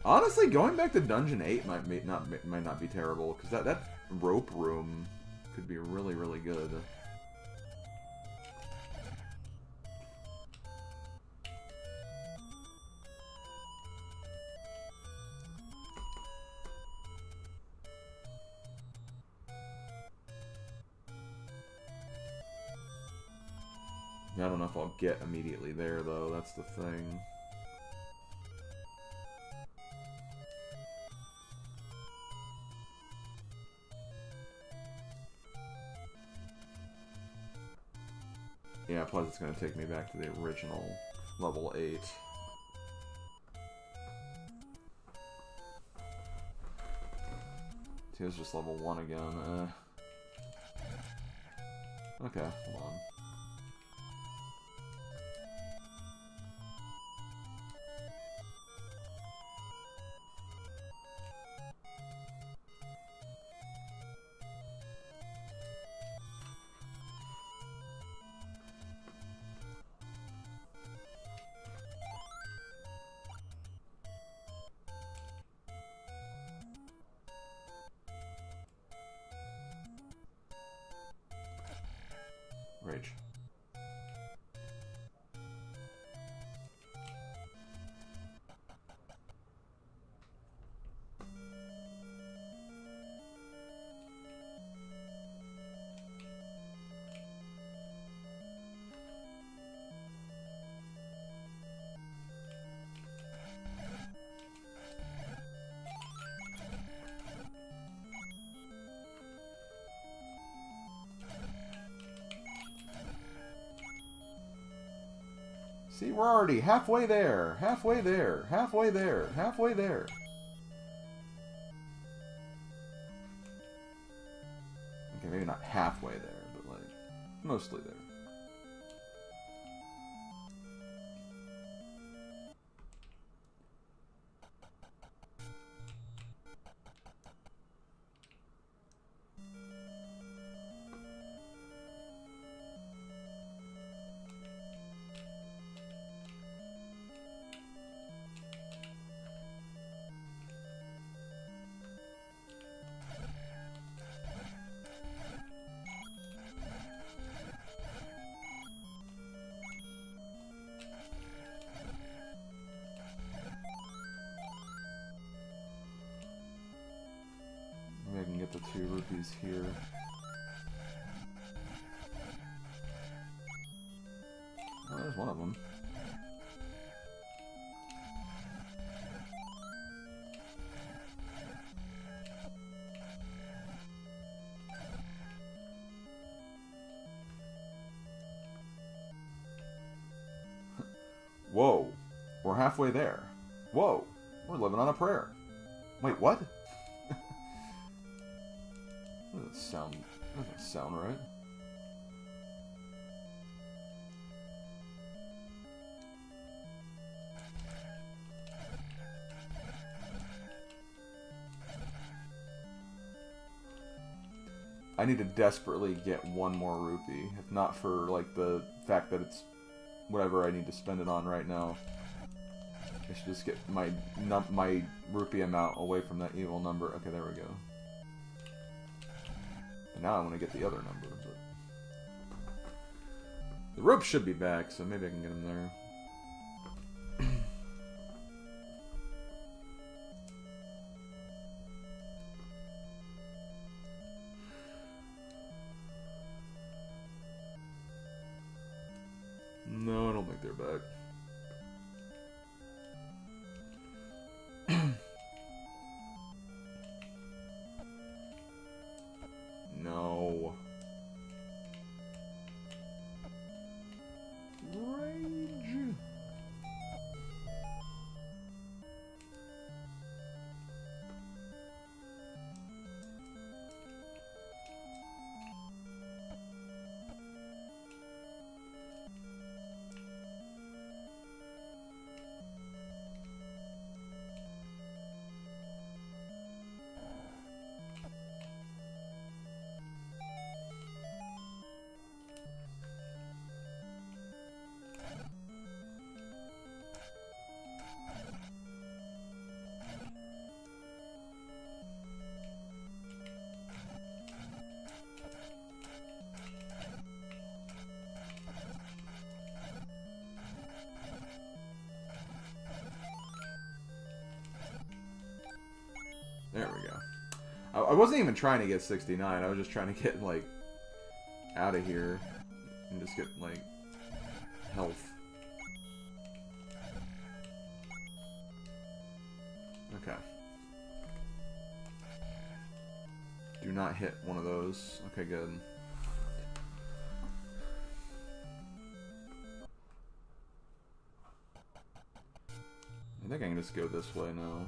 Honestly, going back to Dungeon 8 might not be terrible, because that rope room could be really, really good. I don't know if I'll get immediately there, though. That's the thing. Yeah, plus it's going to take me back to the original level 8. See, it's just level 1 again. Okay, hold on. Rage. See, we're already halfway there, halfway there, halfway there, halfway there. Okay, maybe not halfway there, but like, mostly there. Maybe I can get the 2 rupees here. Oh, there's one of them. Whoa, we're halfway there. Whoa, we're living on a prayer. Wait, what? That doesn't sound right. I need to desperately get 1 more rupee, if not for, like, the fact that it's whatever I need to spend it on right now. I should just get my rupee amount away from that evil number. Okay, there we go. And now I want to get the other number, but... The rope should be back, so maybe I can get him there. No, I don't think they're back. No. Rage. There we go. I wasn't even trying to get 69. I was just trying to get, like, out of here and just get, like, health. Okay. Do not hit one of those. Okay, good. I think I can just go this way now.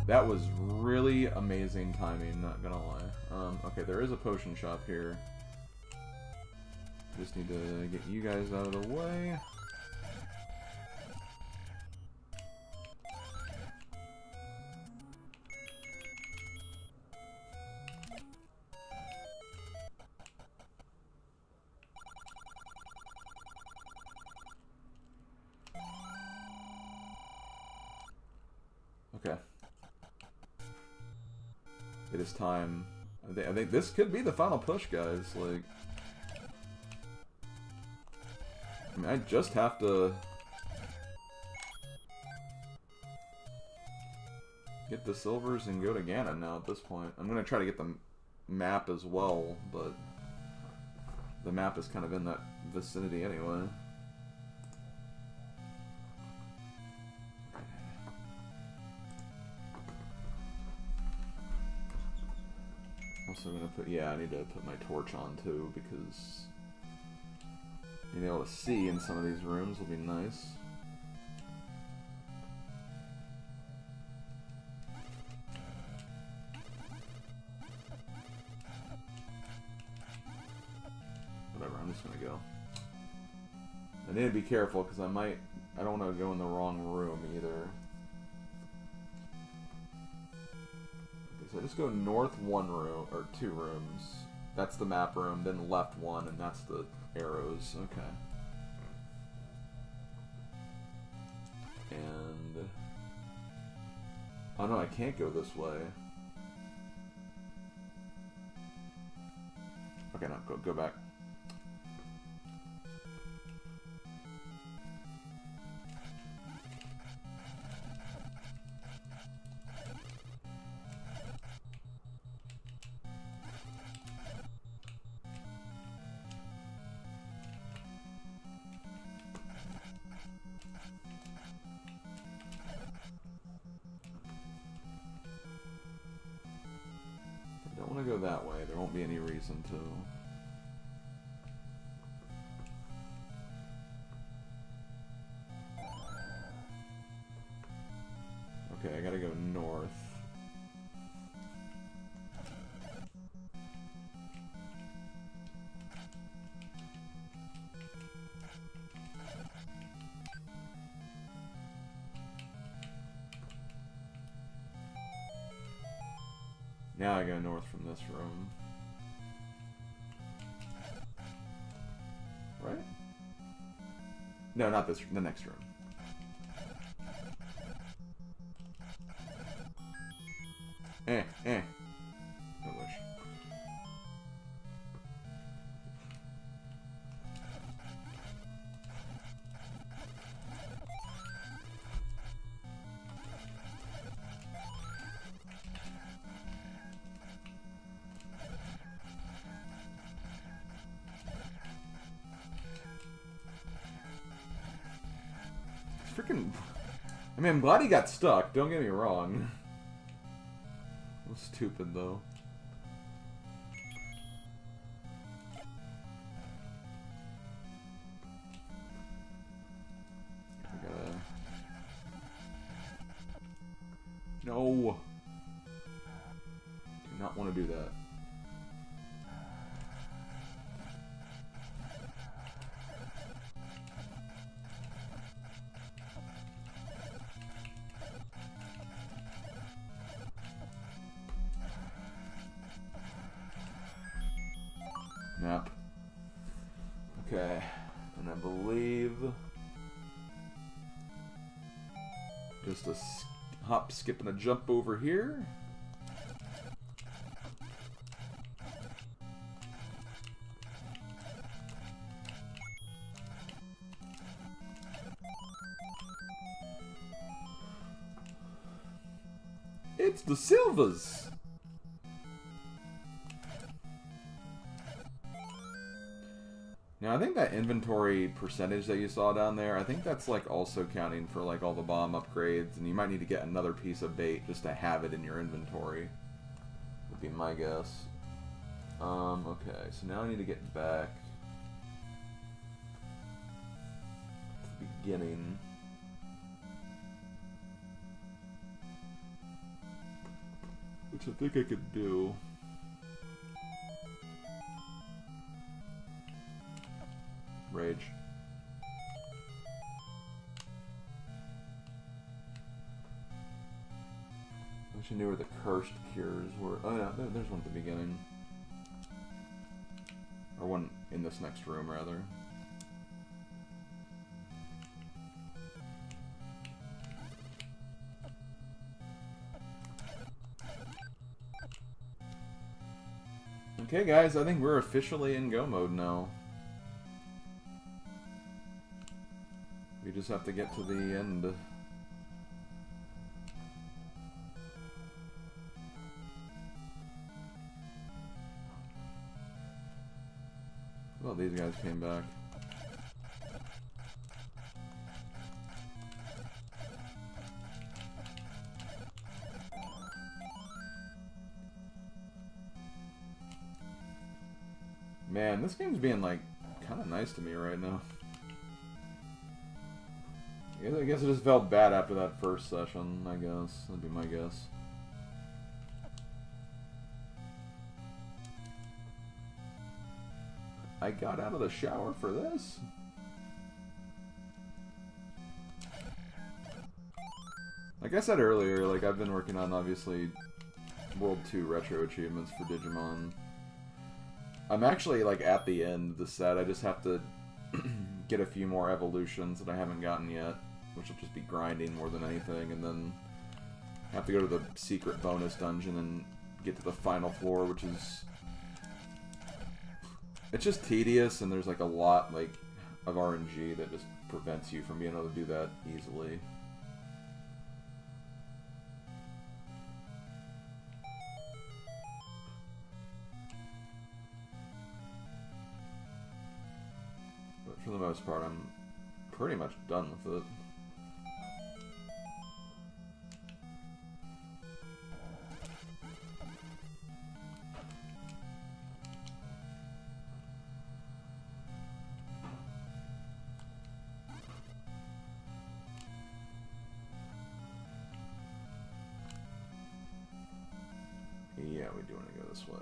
That was really amazing timing, not gonna lie. Okay, there is a potion shop here. Just need to get you guys out of the way. Okay. It is time. I think this could be the final push, guys. Like, I mean, I just have to get the silvers and go to Ganon now at this point. I'm gonna try to get the map as well, but the map is kind of in that vicinity anyway. Also gonna put, yeah, I need to put my torch on too, because being able to see in some of these rooms will be nice. I'm just gonna go. I need to be careful because I don't want to go in the wrong room either. Okay, so I just go north 1 room, or 2 rooms. That's the map room, then left 1, and that's the arrows. Okay. And... oh no, I can't go this way. Okay, no, go back. I don't want to go that way. There won't be any reason to. Okay, I gotta go north. Now I go north from this room. Right? No, not this, the next room. I wish. Freaking... I mean, I'm glad he got stuck, don't get me wrong. It was stupid, though. I gotta... No! Do not want to do that. Map. Okay, and I believe just a hop, skip, and a jump over here. It's the Silvers! Now, I think that inventory percentage that you saw down there, I think that's, like, also counting for, like, all the bomb upgrades, and you might need to get another piece of bait just to have it in your inventory, would be my guess. Okay, so now I need to get back to the beginning. Which I think I could do. Rage. I wish I knew where the cursed cures were. Oh yeah, there's one at the beginning. Or one in this next room, rather. Okay guys, I think we're officially in go mode now. We just have to get to the end. Well, these guys came back. Man, this game's being, like, kind of nice to me right now. I guess it just felt bad after that first session, I guess. That'd be my guess. I got out of the shower for this? Like I said earlier, like I've been working on, obviously, World 2 retro achievements for Digimon. I'm actually, like, at the end of the set. I just have to get a few more evolutions that I haven't gotten yet, which will just be grinding more than anything, and then have to go to the secret bonus dungeon and get to the final floor, which is... It's just tedious, and there's, like, a lot, like, of RNG that just prevents you from being able to do that easily. But for the most part, I'm pretty much done with it. Yeah, we do want to go this way.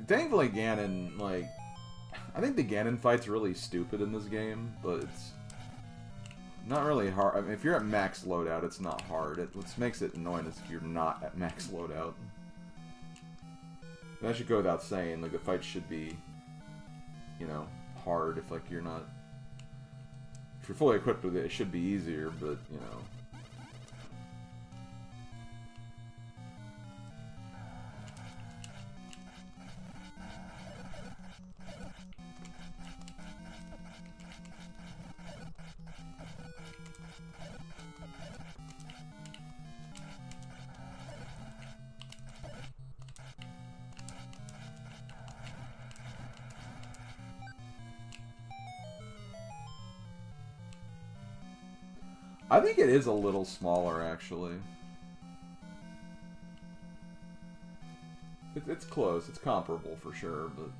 Thankfully Ganon, like, I think the Ganon fight's really stupid in this game, but it's not really hard. I mean, if you're at max loadout, it's not hard. What makes it annoying is if you're not at max loadout. That should go without saying, like, the fight should be, you know, hard if, like, you're not... If you're fully equipped with it, it should be easier, but, you know... I think it is a little smaller, actually. It's close. It's comparable for sure, but...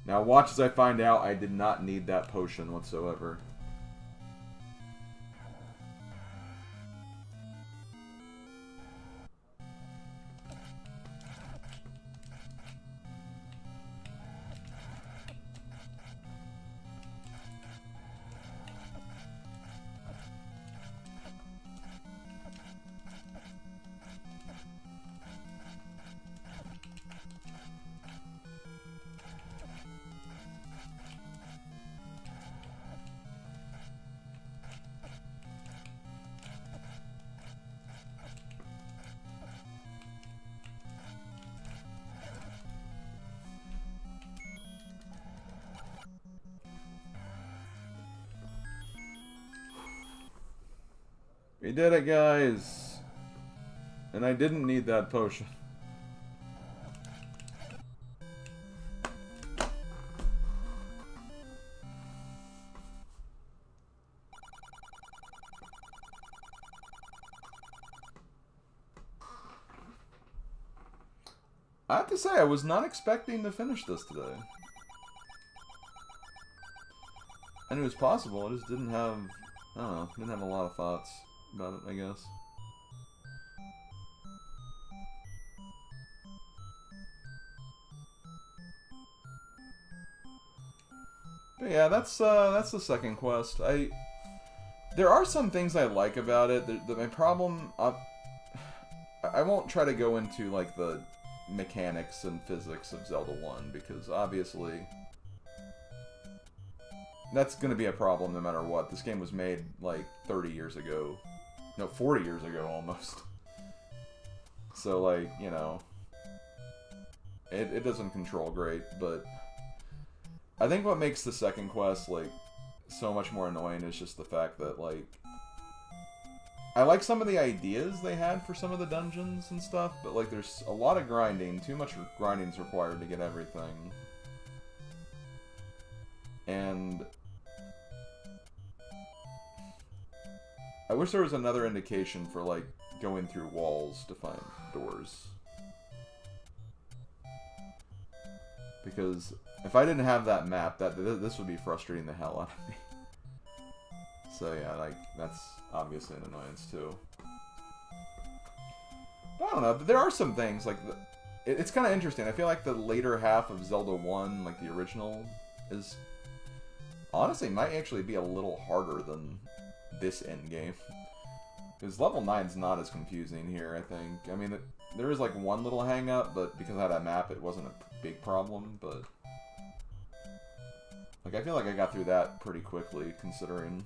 Now watch as I find out I did not need that potion whatsoever. We did it, guys! And I didn't need that potion. I have to say, I was not expecting to finish this today. And it was possible, I just didn't have, I don't know, didn't have a lot of thoughts about it, I guess. But yeah, that's the second quest. There are some things I like about it. My problem, I won't try to go into like the mechanics and physics of Zelda 1 because obviously that's going to be a problem no matter what. This game was made like 30 years ago. No, 40 years ago almost. So like, you know, it doesn't control great, but I think what makes the second quest like so much more annoying is just the fact that like I like some of the ideas they had for some of the dungeons and stuff, but like there's a lot of grinding. Too much grinding's required to get everything. And I wish there was another indication for like going through walls to find doors. Because if I didn't have that map, this would be frustrating the hell out of me. So yeah, like, that's obviously an annoyance too. But I don't know, there are some things, like, it's kind of interesting. I feel like the later half of Zelda 1, like the original, is, honestly, might actually be a little harder than this endgame. Because level 9's not as confusing here, I think. I mean, there is like one little hang-up, but because I had a map, it wasn't a big problem, but... like, I feel like I got through that pretty quickly, considering...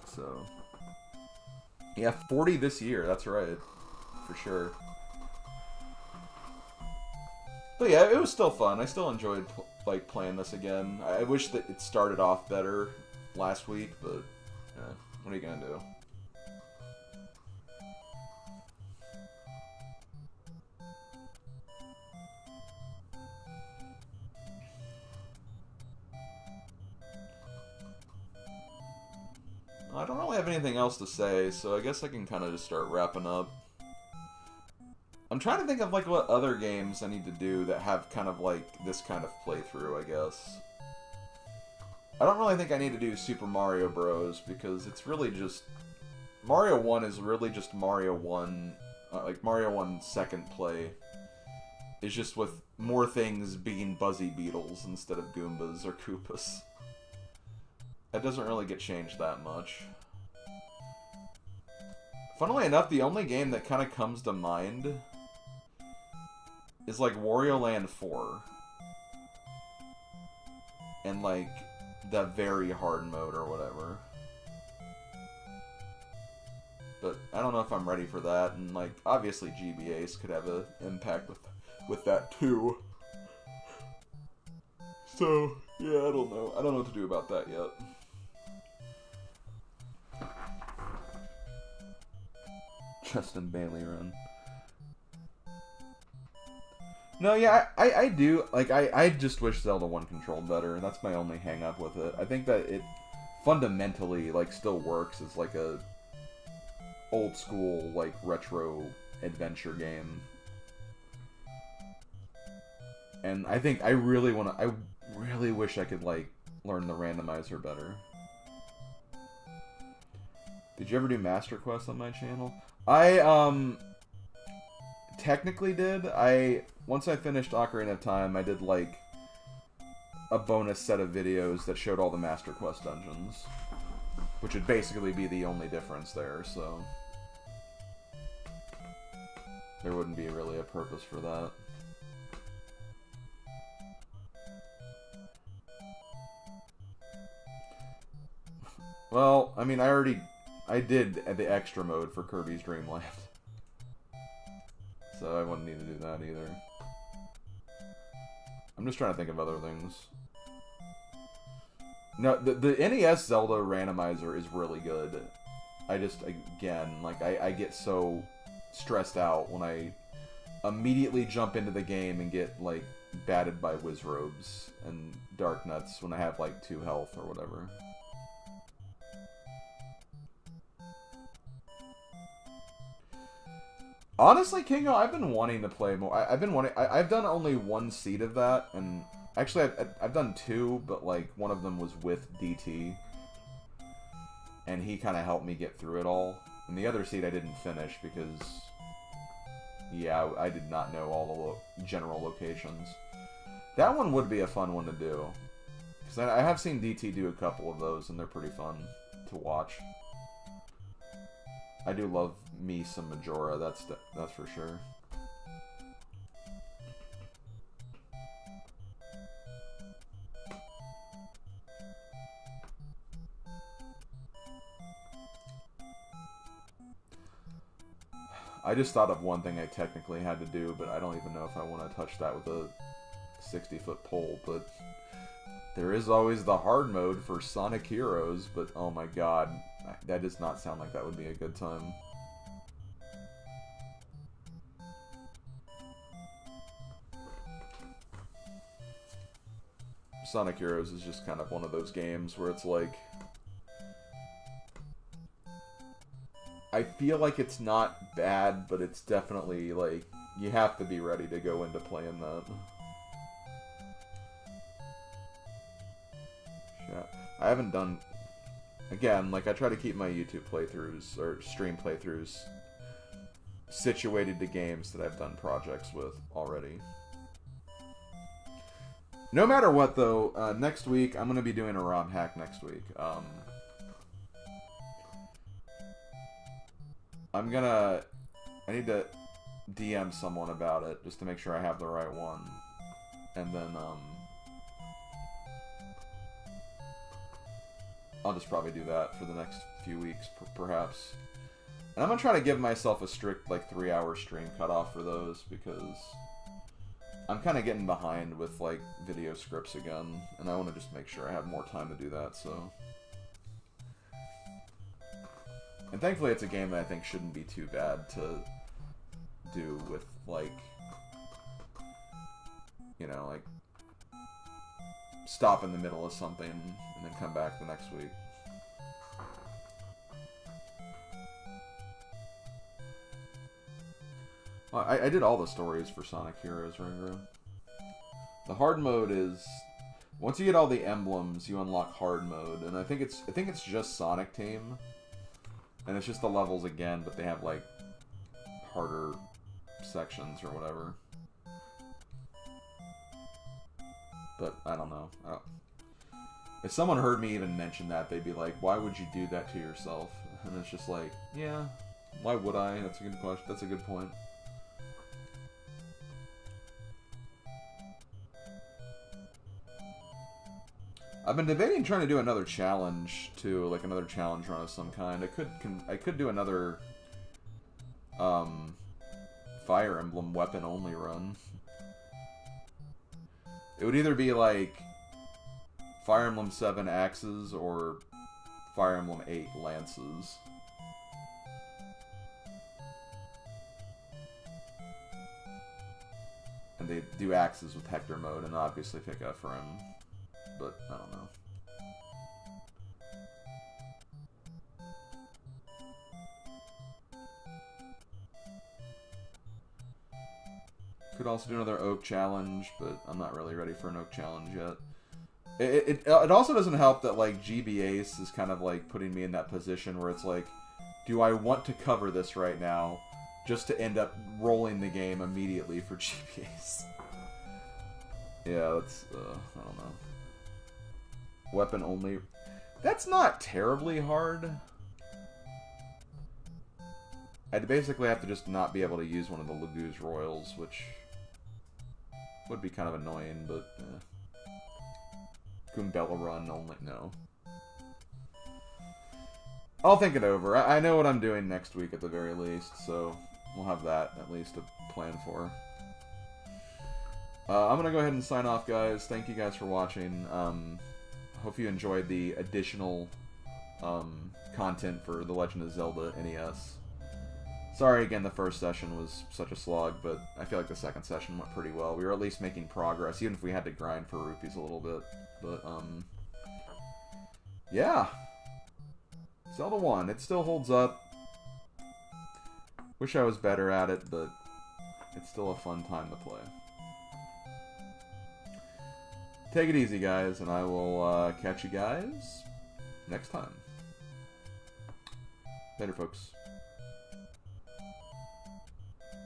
So... yeah, 40 this year, that's right. For sure. But yeah, it was still fun. I still enjoyed, like, playing this again. I wish that it started off better last week, but... yeah, what are you gonna do? I don't really have anything else to say, so I guess I can kind of just start wrapping up. I'm trying to think of like what other games I need to do that have kind of like this kind of playthrough, I guess. I don't really think I need to do Super Mario Bros. Because it's really just... Mario 1 is really just Mario 1, like Mario 1 second play. It's just with more things being Buzzy Beetles instead of Goombas or Koopas. It doesn't really get changed that much. Funnily enough, the only game that kind of comes to mind is like Wario Land 4. And like the very hard mode or whatever. But I don't know if I'm ready for that, and like obviously GBAs could have an impact with that too. So, yeah, I don't know. I don't know what to do about that yet. Justin Bailey run. No, yeah, I do. Like, I just wish Zelda 1 controlled better. That's my only hang-up with it. I think that it fundamentally, like, still works as, like, a old-school, like, retro adventure game. And I think I really wish I could, like, learn the randomizer better. Did you ever do Master Quest on my channel? I, technically did. Once I finished Ocarina of Time, I did, like, a bonus set of videos that showed all the Master Quest dungeons. Which would basically be the only difference there, so... there wouldn't be really a purpose for that. Well, I mean, I did the extra mode for Kirby's Dream Land. So I wouldn't need to do that either. I'm just trying to think of other things. No, the NES Zelda randomizer is really good. I just, again, like, I get so stressed out when I immediately jump into the game and get, like, batted by Wizrobes and Dark Nuts when I have, like, 2 health or whatever. Honestly, Kingo, I've been wanting to play more. I've done only 1 seed of that, and actually I've done 2, but like one of them was with DT, and he kind of helped me get through it all. And the other seed I didn't finish because, yeah, I did not know all the general locations. That one would be a fun one to do, because I have seen DT do a couple of those, and they're pretty fun to watch. I do love me some Majora, that's for sure. I just thought of one thing I technically had to do, but I don't even know if I want to touch that with a 60-foot pole, but there is always the hard mode for Sonic Heroes, but oh my god, That does not sound like that would be a good time. Sonic Heroes is just kind of one of those games where it's like... I feel like it's not bad, but it's definitely, like, you have to be ready to go into playing that. Yeah. I haven't done... Again, like, I try to keep my YouTube playthroughs, or stream playthroughs, situated to games that I've done projects with already. No matter what, though, next week, I'm going to be doing a ROM hack next week. I need to DM someone about it, just to make sure I have the right one. And then, I'll just probably do that for the next few weeks, perhaps. And I'm going to try to give myself a strict, like, 3-hour stream cutoff for those, because I'm kind of getting behind with, like, video scripts again, and I want to just make sure I have more time to do that, so... And thankfully it's a game that I think shouldn't be too bad to do with, like, you know, like, stop in the middle of something and then come back the next week. Well, I did all the stories for Sonic Heroes, Ringo. The hard mode is... Once you get all the emblems, you unlock hard mode, and I think it's just Sonic Team. And it's just the levels again, but they have, like, harder sections or whatever. But, I don't know. If someone heard me even mention that, they'd be like, why would you do that to yourself? And it's just like, yeah, why would I? That's a good question. That's a good point. I've been debating trying to do another challenge too, like another challenge run of some kind. I could do another Fire Emblem weapon only run. It would either be like Fire Emblem 7 axes or Fire Emblem 8 lances. And they do axes with Hector mode and obviously pick Ephraim. But, I don't know. Could also do another Oak challenge, but I'm not really ready for an Oak challenge yet. It also doesn't help that, like, GB Ace is kind of, like, putting me in that position where it's like, do I want to cover this right now just to end up rolling the game immediately for GB Ace? Yeah, that's, I don't know. Weapon only. That's not terribly hard. I'd basically have to just not be able to use one of the Laguz Royals, which would be kind of annoying, but Goombella Run only, no. I'll think it over. I know what I'm doing next week at the very least, so we'll have that at least to plan for. I'm gonna go ahead and sign off, guys. Thank you guys for watching. Hope you enjoyed the additional content for The Legend of Zelda NES. Sorry again the first session was such a slog, but I feel like the second session went pretty well. We were at least making progress, even if we had to grind for rupees a little bit. But, yeah. Zelda 1, it still holds up. Wish I was better at it, but it's still a fun time to play. Take it easy, guys, and I will catch you guys next time. Later, folks.